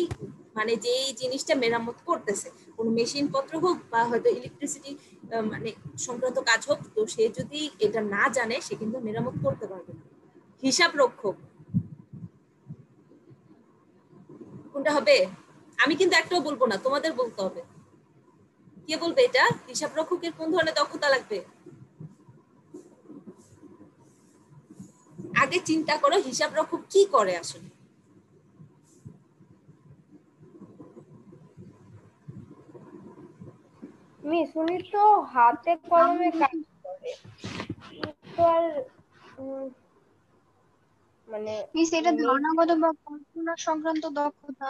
মানে যে জিনিসটা মেরামত করতেছে, কোন মেশিন পত্র হোক বা হয়তো ইলেকট্রিসিটি মানে সংক্রান্ত কাজ হোক, তো সে যদি এটা না জানে সে কিন্তু মেরামত করতে পারবে না। হিসাব রক্ষক কোনটা হবে? আমি কিন্তু একটাও বলবো না, তোমাদের বলতে হবে। কে বলবে এটা? হিসাব রক্ষকের কোন ধরনের দক্ষতা লাগবে? আগে চিন্তা করো হিসাব রক্ষক কি করে আসলে। মিস উনি তো হাতে কলমে কাজ করে, তো আর মানে মিস এটা ধারণাগত বা কল্পনা সংক্রান্ত দক্ষতা।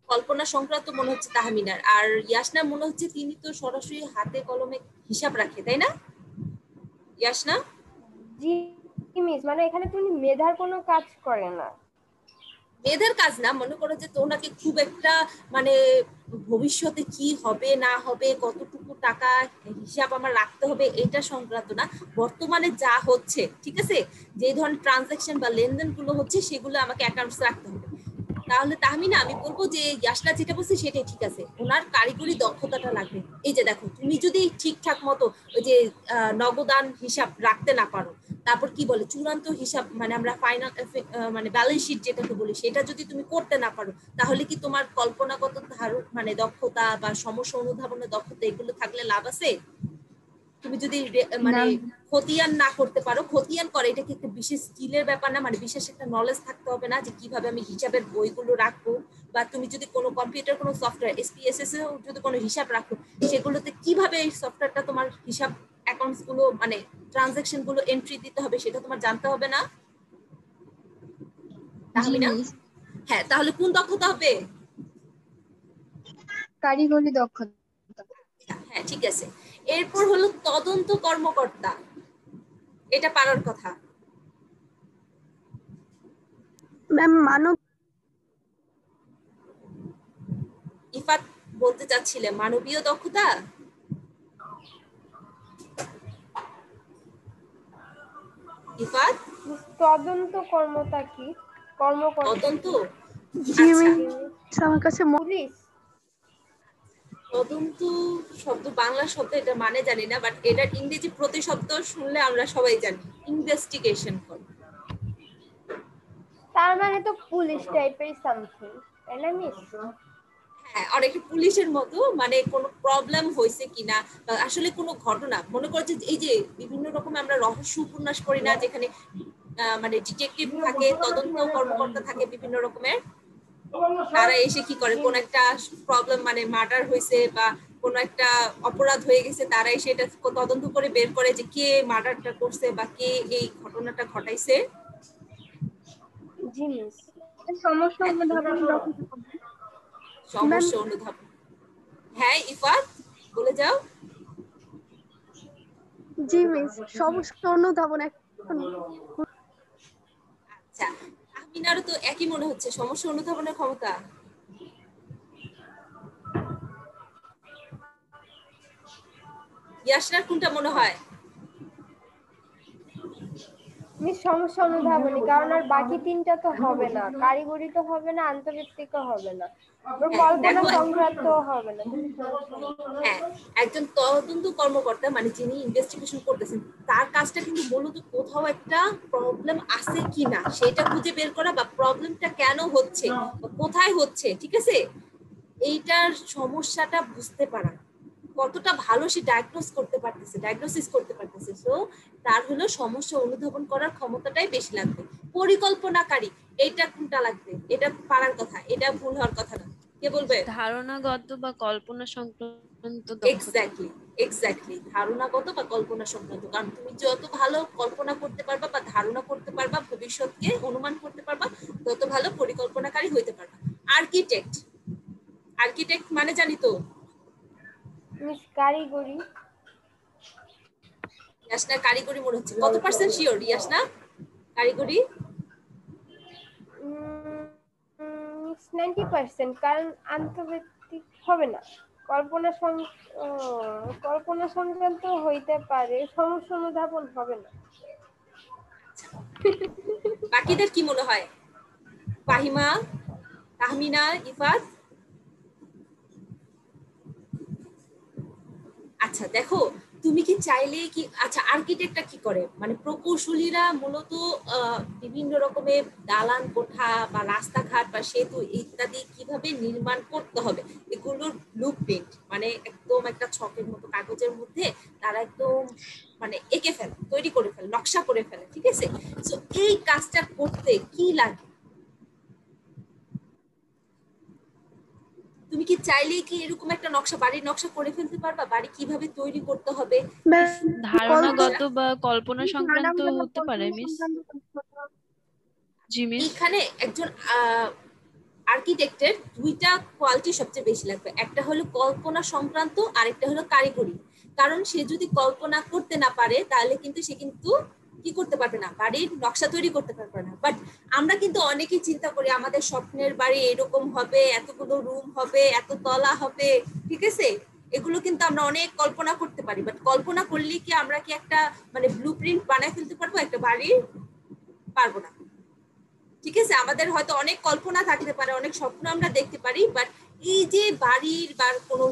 কল্পনা সংক্রান্ত মনে হচ্ছে তাহমিনার, আর ইয়াসনা মনে হচ্ছে তিনি তো সরাসরি হাতে কলমে হিসাব রাখে, তাই না ইয়াসনা? জি মিস, মানে এখানে তো উনি মেধার কোনো কাজ করে না। মেয়েদের কাজ না, মনে করো যে তোনাকে খুব একটা মানে ভবিষ্যতে কি হবে না হবে, কতটুকু টাকা হিসাব আমার রাখতে হবে এটা সংক্রান্ত না, বর্তমানে যা হচ্ছে, ঠিক আছে, যে ধরনের ট্রানজাকশন বা লেনদেন গুলো হচ্ছে সেগুলো আমাকে অ্যাকাউন্টস রাখতে হবে। তাহলে তাহমিনা আমি বলবো যে ইয়াসনা যেটা বলছে সেটাই ঠিক আছে, ওনার কারিগরি দক্ষতাটা লাগবে। এই যে দেখো, তুমি যদি ঠিকঠাক মতো ওই যে নগদান হিসাব রাখতে না পারো, তারপর কি বলে চূড়ান্ত হিসাব মানে আমরা ফাইনাল মানে ব্যালেন্স শিট যেটাকে বলি সেটা যদি তুমি করতে না পারো, তাহলে কি তোমার কল্পনাগত ধারণ মানে দক্ষতা বা সমস্যা অনুধাবনের দক্ষতা এগুলো থাকলে লাভ আছে? তুমি যদি মানে না খতিয়ান না করতে পারো, খতিয়ান করে এটা কি একটা বিশেষ স্কিলের ব্যাপার না, মানে বিশেষ একটা নলেজ থাকতে হবে না যে কিভাবে আমি হিসাবের বইগুলো রাখবো, বা তুমি যদি কোনো কম্পিউটার কোনো সফটওয়্যার এসপিএসএস এ যদি কোনো হিসাব রাখো, সেগুলোতে কিভাবে এই সফটওয়্যারটা তোমার হিসাব অ্যাকাউন্টস গুলো মানে ট্রানজাকশন গুলো এন্ট্রি দিতে হবে সেটা তোমার জানতে হবে না জি তাহমিনা? মিস, হ্যাঁ, তাহলে কোন দক্ষতা হবে? কারিগরি দক্ষতা। হ্যাঁ ঠিক আছে। এরপর হলো তদন্ত কর্মকর্তা, এটা পারার কথা। ম্যাম মানব ইফাত বলতে চাচ্ছিলে মানবীয় দক্ষতা? ইফাত তদন্ত কর্মতা কি কর্মকর্তা তদন্ত, জি আচ্ছা মিস আমার কাছে পুলিশ তদন্ত শব্দ বাংলা শব্দ এটা মানে জানি না, বাট এটার ইংরেজি প্রতিশব্দ শুনলে আমরা সবাই জানি, ইনভেস্টিগেশন করে। তার মানে তো পুলিশ টাইপের সামথিং, তাই না মিস? হ্যাঁ, অনেকটা পুলিশের মতো, মানে কোনো প্রবলেম হয়েছে কিনা, আসলে কোনো ঘটনা মনে করছে এই যে বিভিন্ন রকম আমরা রহস্য উপন্যাস পড়ি না, যেখানে মানে ডিটেকটিভ থাকে, তদন্ত কর্মকর্তা থাকে বিভিন্ন রকমের, তারা এসে কি করে কোন একটা প্রবলেম মানে মার্ডার হয়েছে বা কোনো একটা অপরাধ হয়ে গেছে, তারা এসে এটা তদন্ত করে বের করে যে কে মার্ডারটা করছে বা কে এই ঘটনাটা ঘটাইছে। জি মিস। সমস্যা হ্যাঁ, অনুধাবন দক্ষতা। সমস্যা অনুধাবন। হ্যাঁ ইফাত বলে যাও। জি মিস, সমস্যা অনুধাবন আচ্ছা, আমিনারও তো একই মনে হচ্ছে, সমস্যা অনুধাবনের ক্ষমতা। ইয়াসনার কোনটা মনে হয়? মিস সমস্যা অনুধাবনী, কারণ আর বাকি তিনটা তো হবে না, কারিগরি তো হবে না, আন্তর্জাতিকও হবে না, কল্পনা দেখো, সংক্রান্ত হবে না। হ্যাঁ একজন তদন্ত কর্মকর্তা মানে যিনি ইনভেস্টিগেশন করতেছেন, তার কাজটা কিন্তু মূলত কোথাও একটা প্রবলেম আছে কিনা সেটা খুঁজে বের করা, বা প্রবলেমটা কেন হচ্ছে বা কোথায় হচ্ছে, ঠিক আছে, এইটার সমস্যাটা বুঝতে পারা, কতটা ভালো সে ডায়াগনোসিস করতে পারতেছে। সো তার হলো সমস্যা অনুধাবন করার ক্ষমতাটাই বেশি লাগবে। পরিকল্পনাকারী, এইটা কোনটা লাগবে, এটা পারার কথা, এটা ভুল হওয়ার কথা না। কে বলবে? ধারণাগত বা কল্পনা সংক্রান্ত দক্ষতা। এক্স্যাক্টলি ধারণাগত বা কল্পনা সংক্রান্ত, কারণ তুমি যত ভালো কল্পনা করতে পারবা বা ধারণা করতে পারবা, ভবিষ্যৎকে অনুমান করতে পারবা, তত ভালো পরিকল্পনাকারী হইতে পারবা। আর্কিটেক্ট মানে জানি তো মিস কারিগরি। ইয়াসনা কারিগরি মনে হচ্ছে, কত পার্সেন্ট শিওর ইয়াসনা কারিগরি? 90%, কারণ আন্তর্জাতিক হবে না, কল্পনা সংক্রান্ত হইতে পারে, সমস্যা অনুধাবন হবে না। বাকিদের কি মনে হয়? ফাহিমা, তাহমিনা, ইফাত? আচ্ছা দেখো, তুমি কি চাইলে কি, আচ্ছা আর্কিটেক্টটা কি করে, মানে প্রকৌশলীরা মূলত বিভিন্ন রকমের দালান কোঠা বা রাস্তাঘাট বা সেতু ইত্যাদি কিভাবে নির্মাণ করতে হবে এগুলোর ব্লুপ্রিন্ট, মানে একদম একটা ছকের মতো কাগজের মধ্যে তারা একদম মানে এঁকে ফেলে, তৈরি করে ফেলে, নকশা করে ফেলে, ঠিক আছে। তো এই কাজটা করতে কি লাগে? তুমি কি চাইলেই কি এরকম একটা নকশা, বাড়ির নকশা করে ফেলতে পারবা, বাড়ি কিভাবে তৈরি করতে হবে? ধারণাগত বা কল্পনা সংক্রান্ত হতে পারে মিস। জি মিস। এখানে একজন আর্কিটেক্টের দুইটা কোয়ালিটি সবচেয়ে বেশি লাগবে, একটা হলো কল্পনা সংক্রান্ত, আরেকটা হলো কারিগরি। কারণ সে যদি কল্পনা করতে না পারে তাহলে কিন্তু সে কিন্তু কি করতে পারবে না, বাড়ির নকশা তৈরি করতে পারবে না। বাট আমরা কিন্তু অনেকেই চিন্তা করি আমাদের স্বপ্নের বাড়ি এরকম হবে, এতগুলো রুম হবে, এত তলা হবে, ঠিক আছে, এগুলো কিন্তু আমরা অনেক কল্পনা করতে পারি। বাট কল্পনা করলে কি আমরা কি একটা মানে ব্লুপ্রিন্ট বানায় ফেলতে পারবো একটা বাড়ির? পারবো না, ঠিক আছে। আমাদের হয়তো অনেক কল্পনা থাকতে পারে, অনেক স্বপ্ন আমরা দেখতে পারি, বাট এই যে বাড়ির বা কোনো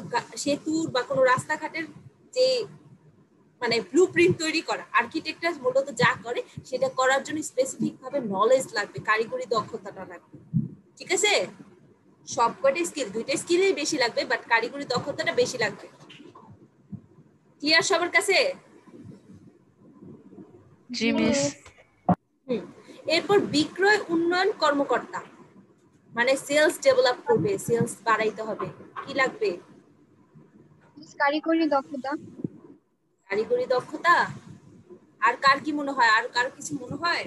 সেতুর বা কোনো রাস্তাঘাটের যে মানে ব্লুপ্রিন্ট তৈরি করা, আর্কিটেক্টরা মূলত যা করে সেটা করার জন্য স্পেসিফিক ভাবে নলেজ লাগবে, কারিগরি দক্ষতাটা লাগবে, ঠিক আছে। সবকটা স্কিল, দুইটা স্কিলই বেশি লাগবে, বাট কারিগরি দক্ষতাটা বেশি লাগবে, ক্লিয়ার সবার কাছে? জি মিস। এরপর বিক্রয় উন্নয়ন কর্মকর্তা, মানে সেলস ডেভেলপ করবে, সেলস বাড়াইতে হবে, কি লাগবে? কারিগরি দক্ষতা। কারিগরি দক্ষতা। আর কার কি মনে হয়? আর কার কিছু মনে হয়?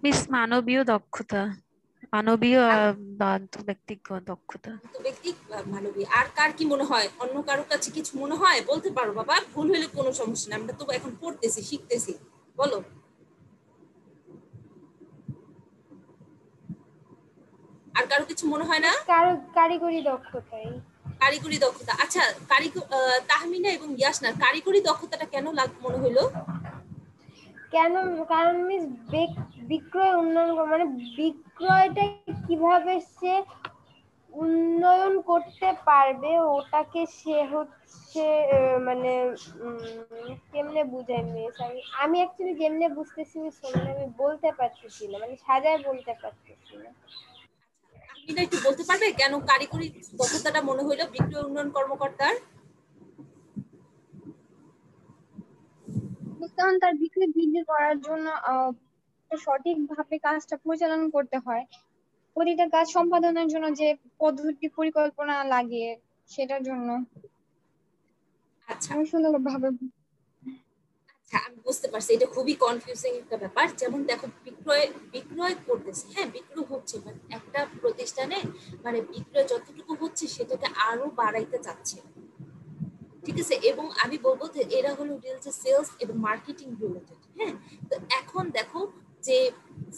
মিস মানবীয় দক্ষতা, মানবীয় ব্যক্তিগত দক্ষতা। ব্যক্তি মানবী। আর কার কি মনে হয়? অন্য কারো কাছে কিছু মনে হয়? বলতে পারো বাবা, ভুল হলে কোনো সমস্যা নেই, আমরা তো এখন পড়তেছি, শিখতেছি। বলো। আর কারো কিছু মনে হয় না? কারিগরি দক্ষতাই। কারিগরি দক্ষতা। আচ্ছা, তাহমিনা এবং ইয়াসনার কারিগরি দক্ষতাটা কেন মনে হইলো? কেন? কারণ মিস বিক্রয় উন্নয়ন মানে বিক্রয়টা কিভাবে সে উন্নয়ন করতে পারবে, ওটাকে সে হচ্ছে মানে কেমনে বুঝাই মিস, আমি অ্যাকচুয়ালি যেমনে বুঝতেছি মিস আমি বলতে পারতেছি না, মানে সাজায় বলতে পারতেছি না। তাহমিনা একটু বলতে পারবে কেন কারিগরি দক্ষতাটা মনে হইলো বিক্রয় উন্নয়ন কর্মকর্তার? কারণ তার বিক্রি বৃদ্ধি করার জন্য সঠিকভাবে কাজটা পরিচালনা করতে হয়। প্রতিটা কাজ সম্পাদনের জন্য যে পদ্ধতি পরিকল্পনা লাগে সেটার জন্য। আচ্ছা আমি সুন্দরভাবে আচ্ছা, আমি বুঝতে পারছি, এটা খুবই কনফিউজিং একটা ব্যাপার। যেমন দেখো, বিক্রয় করতেছে, হ্যাঁ বিক্রয় হচ্ছে, মানে একটা প্রতিষ্ঠানে মানে বিক্রয় যতটুকু হচ্ছে সেটাকে আরো বাড়াইতে চাচ্ছে, ঠিক আছে। এবং আমি বলবো যে এরা হলো সেলস এবং মার্কেটিং রিলেটেড। হ্যাঁ, তো এখন দেখো যে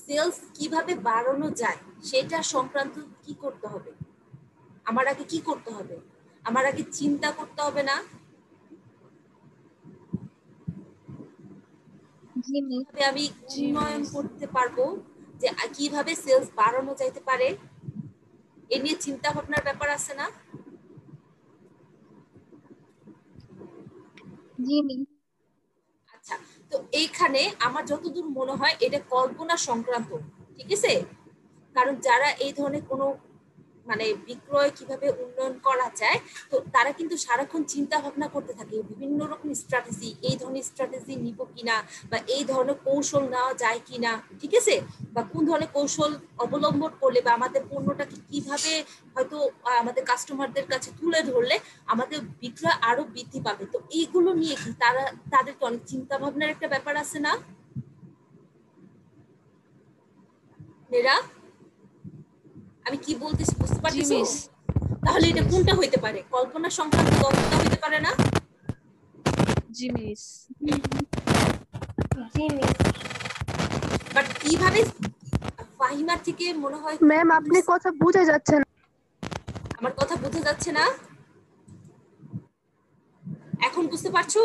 সেলস কিভাবে বাড়ানো যায় সেটা সংক্রান্ত কি করতে হবে, আমার আগে কি করতে হবে? আমার আগে চিন্তা করতে হবে না কিভাবে আমি উন্নয়ন করতে পারবো, যে কিভাবে সেলস বাড়ানো যাইতে পারে, এ নিয়ে চিন্তা ভাবনার ব্যাপার আছে না? আচ্ছা, তো এইখানে আমার যতদূর মনে হয় এটা কল্পনা সংক্রান্ত, ঠিক আছে। কারণ যারা এই ধরনের কোনো মানে বিক্রয় কিভাবে উন্নয়ন করা যায়, তো তারা কিন্তু সারাক্ষণ চিন্তা ভাবনা করতে থাকে বিভিন্ন রকম স্ট্র্যাটেজি, এই ধরনের স্ট্র্যাটেজি নিব কিনা, বা এই ধরনের কৌশল নেওয়া যায় কিনা, ঠিক আছে, বা কোন ধরনের কৌশল অবলম্বন করলে বা আমাদের পণ্যটাকে কিভাবে হয়তো আমাদের কাস্টমারদের কাছে তুলে ধরলে আমাদের বিক্রয় আরো বৃদ্ধি পাবে। তো এইগুলো নিয়ে কি তাদেরকে অনেক চিন্তা ভাবনার একটা ব্যাপার আছে না মেয়েরা? আমি কি বলতেছি বুঝতে পারতেছো? তাহলে এটা কোনটা হইতে পারে? কল্পনা সংক্রান্ত দক্ষতা হইতে পারে না? জি মিস। G miss. বাট কিভাবে? ফাহিমা থেকে মনে হয় ম্যাম আপনি কথা বোঝা যাচ্ছে না। আমার কথা বোঝা যাচ্ছে না? এখন বুঝতে পারছো?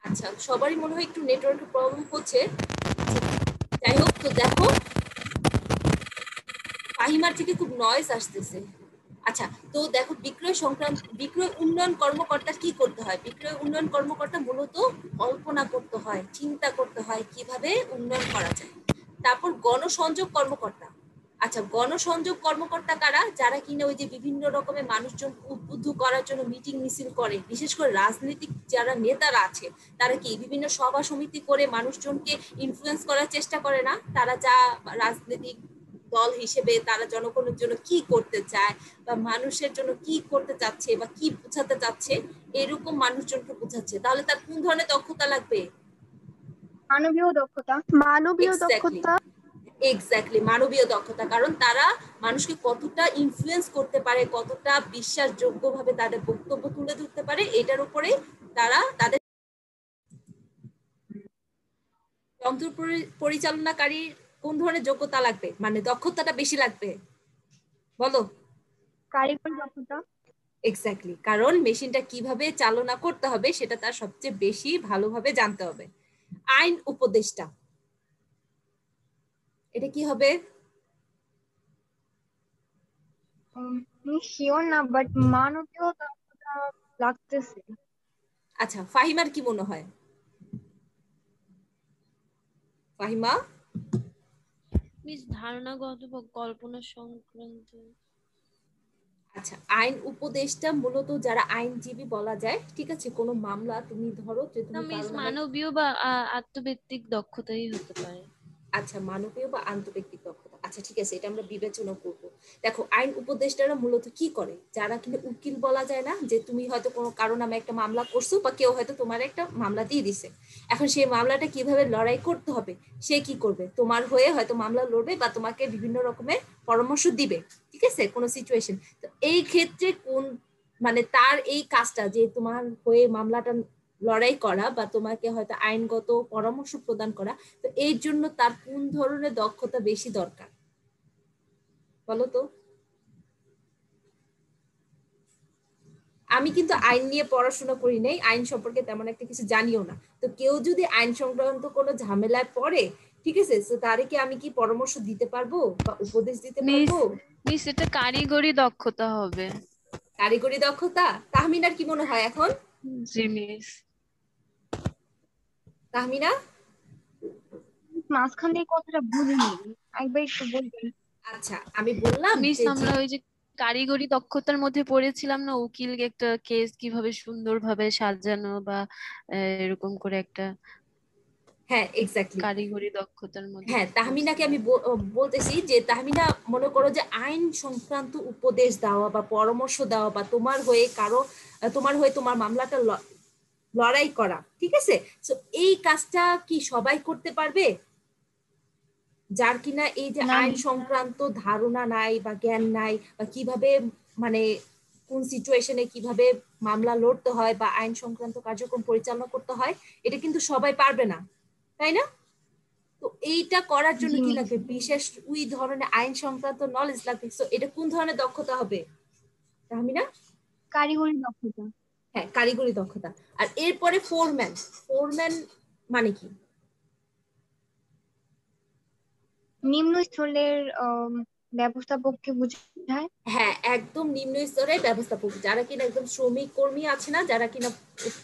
আচ্ছা, সবারই মনে হয় একটু নেটওয়ার্কের প্রবলেম হচ্ছে। যাই হোক, তো দেখো ফাহিমার থেকে খুব নয়েজ আসতেছে। আচ্ছা, তো দেখো বিক্রয় উন্নয়ন কর্মকর্তার কি করতে হয়? বিক্রয় উন্নয়ন কর্মকর্তা মূলত কল্পনা করতে হয়, চিন্তা করতে হয় কিভাবে উন্নয়ন করা যায়। তারপর গণসংযোগ কর্মকর্তা। আচ্ছা, গণসংযোগ কর্মকর্তা কারা? যারা কিনা ওই যে বিভিন্ন রকমের মানুষজন উদ্বুদ্ধ করার জন্য মিটিং মিছিল করে, বিশেষ করে রাজনৈতিক যারা নেতারা আছে তারা কি বিভিন্ন সভা সমিতি করে মানুষজনকে ইনফ্লুয়েন্স করার চেষ্টা করে না? তারা যা রাজনৈতিক দল হিসেবে তারা জনগণের জন্য কি করতে চায় বা মানুষের জন্য কি করতে চাচ্ছে বা কি বোঝাতে চাচ্ছে, এরকম মানুষজনকে বোঝাচ্ছে। তাহলে তার কোন ধরনের দক্ষতা লাগবে? মানবীয় দক্ষতা। মানবীয় দক্ষতা। এক্স্যাক্টলি, মানবীয় দক্ষতা। কারণ তারা মানুষকে কতটা ইনফ্লুয়েন্স করতে পারে, কতটা বিশ্বাসযোগ্য ভাবে তাদের বক্তব্য তুলে ধরতে পারে, এটার উপরে তারা তাদের যন্ত্র পরিচালনাকারী কোন ধরনের যোগ্যতা লাগবে, মানে দক্ষতাটা বেশি লাগবে বলো? কারিগরি দক্ষতা। এক্স্যাক্টলি, কারণ মেশিনটা কিভাবে চালনা করতে হবে সেটা তার সবচেয়ে বেশি ভালোভাবে জানতে হবে। আইন উপদেষ্টা, এটা কি হবে? আমি শিওর না, বাট মানবীয় দক্ষতা লাগতেছে। আচ্ছা, ফাহিমার কি মনে হয়? ফাহিমা? মিস ধারণাগত বা কল্পনা সংক্রান্ত। আচ্ছা, আইন উপদেষ্টা মূলত যারা আইনজীবী বলা যায়, ঠিক আছে, কোনো মামলা তুমি ধরো যে না তুমি মিস, কারো নামে, মানবীয় বা আত্মব্যক্তিক দক্ষতাই হতে পারে। আচ্ছা, মানবীয় বা আন্তর্জাতিক দক্ষতা, আচ্ছা ঠিক আছে, এটা আমরা বিবেচনা করব। দেখো, আইন উপদেষ্টারা মূলত কি করে, যারা কিন্তু উকিল বলা যায় না, যে তুমি হয়তো কোনো কারো নামে একটা মামলা করছো বা কেউ হয়তো তোমার একটা মামলা দিয়ে দিছে, এখন সেই মামলাটা কিভাবে লড়াই করতে হবে, সে কি করবে, তোমার হয়ে হয়তো মামলা লড়বে বা তোমাকে বিভিন্ন রকমের পরামর্শ দিবে, ঠিক আছে, কোনো সিচুয়েশন। তো এই ক্ষেত্রে কোন, মানে তার এই কাজটা যে তোমার হয়ে মামলাটা লড়াই করা বা তোমাকে হয়তো আইনগত পরামর্শ প্রদান করা, তো এই জন্য তার কোন ধরনের দক্ষতা বেশি দরকার বলো তো? আমি কিন্তু আইন নিয়ে পড়াশোনা করি নাই, আইন সম্পর্কে তেমন একটা কিছু জানিও না, তো কেউ যদি আইন সংক্রান্ত কোনো ঝামেলায় পড়ে, ঠিক আছে, তো তারে কি আমি কি পরামর্শ দিতে পারবো বা উপদেশ দিতে মিস পারবো? মিস এটা কারিগরি দক্ষতা হবে। কারিগরি দক্ষতা, তাহমিনার কি মনে হয় এখন? জি মিস। তাহমিনা? মাঝখান দিয়ে কথাটা বুঝিনি, একবার একটু বলবেন? আচ্ছা, আমি বললাম মিস যে আমরা ওই যে কারিগরি দক্ষতার মধ্যে পড়েছিলাম না, উকিল একটা কেস কিভাবে সুন্দরভাবে সাজানো বা এরকম করে একটা হ্যাঁ এক্স্যাক্টলি, কারিগরি দক্ষতার মধ্যে হ্যাঁ তাহমিনাকে আমি পড়ছিলাম। বলতেছি যে তাহমিনা, মনে করো যে আইন সংক্রান্ত উপদেশ দেওয়া বা পরামর্শ দেওয়া বা তোমার হয়ে কারো, তোমার হয়ে তোমার মামলাটা লড়াই করা, ঠিক আছে, তো এই কাজটা কি সবাই করতে পারবে, যার কিনা এই যে না আইন মিস, সংক্রান্ত ধারণা নাই বা জ্ঞান নাই, বা কিভাবে, মানে কোন সিচুয়েশনে কিভাবে মামলা লড়তে হয় বা আইন সংক্রান্ত কার্যক্রম পরিচালনা করতে হয়, এটা কিন্তু সবাই পারবে না, তাই না? তো এইটা করার জন্য জি কি মিস। লাগবে, বিশেষ ওই ধরনের আইন সংক্রান্ত নলেজ লাগবে, তো এটা কোন ধরনের দক্ষতা হবে তাহমিনা? কারিগরি দক্ষতা। হ্যাঁ, কারিগরি দক্ষতা। আর এরপরে ফোরম্যান, ফোরম্যান মানে কি? নিম্ন স্তরের ব্যবস্থাপককে বোঝায়। হ্যাঁ, একদম নিম্ন স্তরের ব্যবস্থাপক, যারা কিনা একদম শ্রমিক কর্মী আছে না, যারা কিনা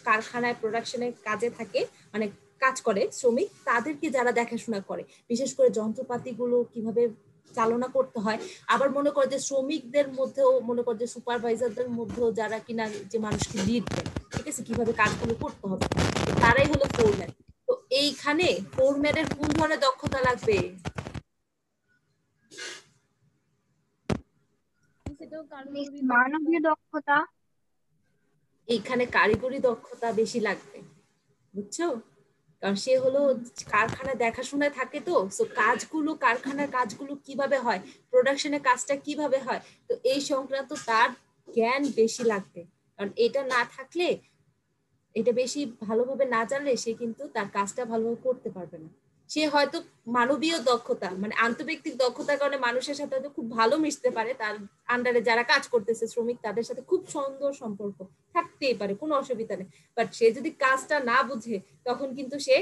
কারখানায় প্রোডাকশনের কাজে থাকে, মানে কাজ করে শ্রমিক, তাদেরকে যারা দেখাশোনা করে, বিশেষ করে যন্ত্রপাতিগুলো কিভাবে চালনা করতে হয়। আবার মনে করে যে শ্রমিকদের মধ্যেও, মনে করে যে সুপারভাইজারদের মধ্যেও যারা কিনা যে মানুষকে লিড দেয়, ঠিক আছে, কিভাবে কাজগুলো করতে হবে, তারাই হলো ফোরম্যান। তো এইখানে ফোরম্যানের কোন ধরনের দক্ষতা লাগবে? সেটাও মিস কারিগরি দক্ষতা। মানবীয় দক্ষতা। এইখানে কারিগরি দক্ষতা বেশি লাগবে, বুঝছো, কারণ সে হলো কারখানা দেখাশোনায় থাকে, তো সো কাজগুলো, কারখানার কাজগুলো কিভাবে হয়, প্রোডাকশনের কাজটা কিভাবে হয়, তো এই সংক্রান্ত তার জ্ঞান বেশি লাগবে, কারণ এটা না থাকলে, এটা বেশি ভালোভাবে না জানলে সে কিন্তু তার কাজটা ভালোভাবে করতে পারবে না। সে হয়তো মানবীয় দক্ষতা, মানে আন্তর্ব্যক্তিক দক্ষতার কারণে মানুষের সাথে হয়তো খুব ভালো মিশতে পারে, তার আন্ডারে যারা কাজ করতেছে শ্রমিক, তাদের সাথে খুব সুন্দর সম্পর্ক থাকতেই পারে, কোনো অসুবিধা নেই, বাট সে যদি কাজটা না বুঝে, তখন কিন্তু সে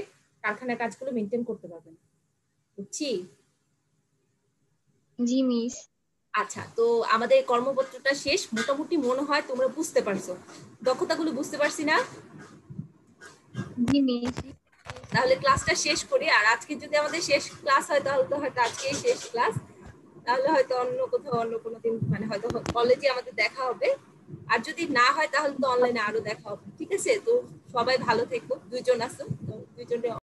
কারখানার কাজগুলো মেনটেন করতে পারবে না, বুঝছি? জি মিস। আচ্ছা, তো আমাদের কর্মপত্রটা শেষ, মোটামুটি মনে হয় তোমরা বুঝতে পারছো, দক্ষতাগুলো বুঝতে পারছি না? জি মিস। তাহলে ক্লাসটা শেষ করি, আর আজকে যদি আমাদের শেষ ক্লাস হয়, তাহলে তো হয়তো আজকেই শেষ ক্লাস, তাহলে হয়তো অন্য কোথাও অন্য কোনো দিন, মানে হয়তো কলেজে আমাদের দেখা হবে, আর যদি না হয় তাহলে তো অনলাইনে আরো দেখা হবে, ঠিক আছে? তো সবাই ভালো থেকো, দুইজন আছো তো দুইজনের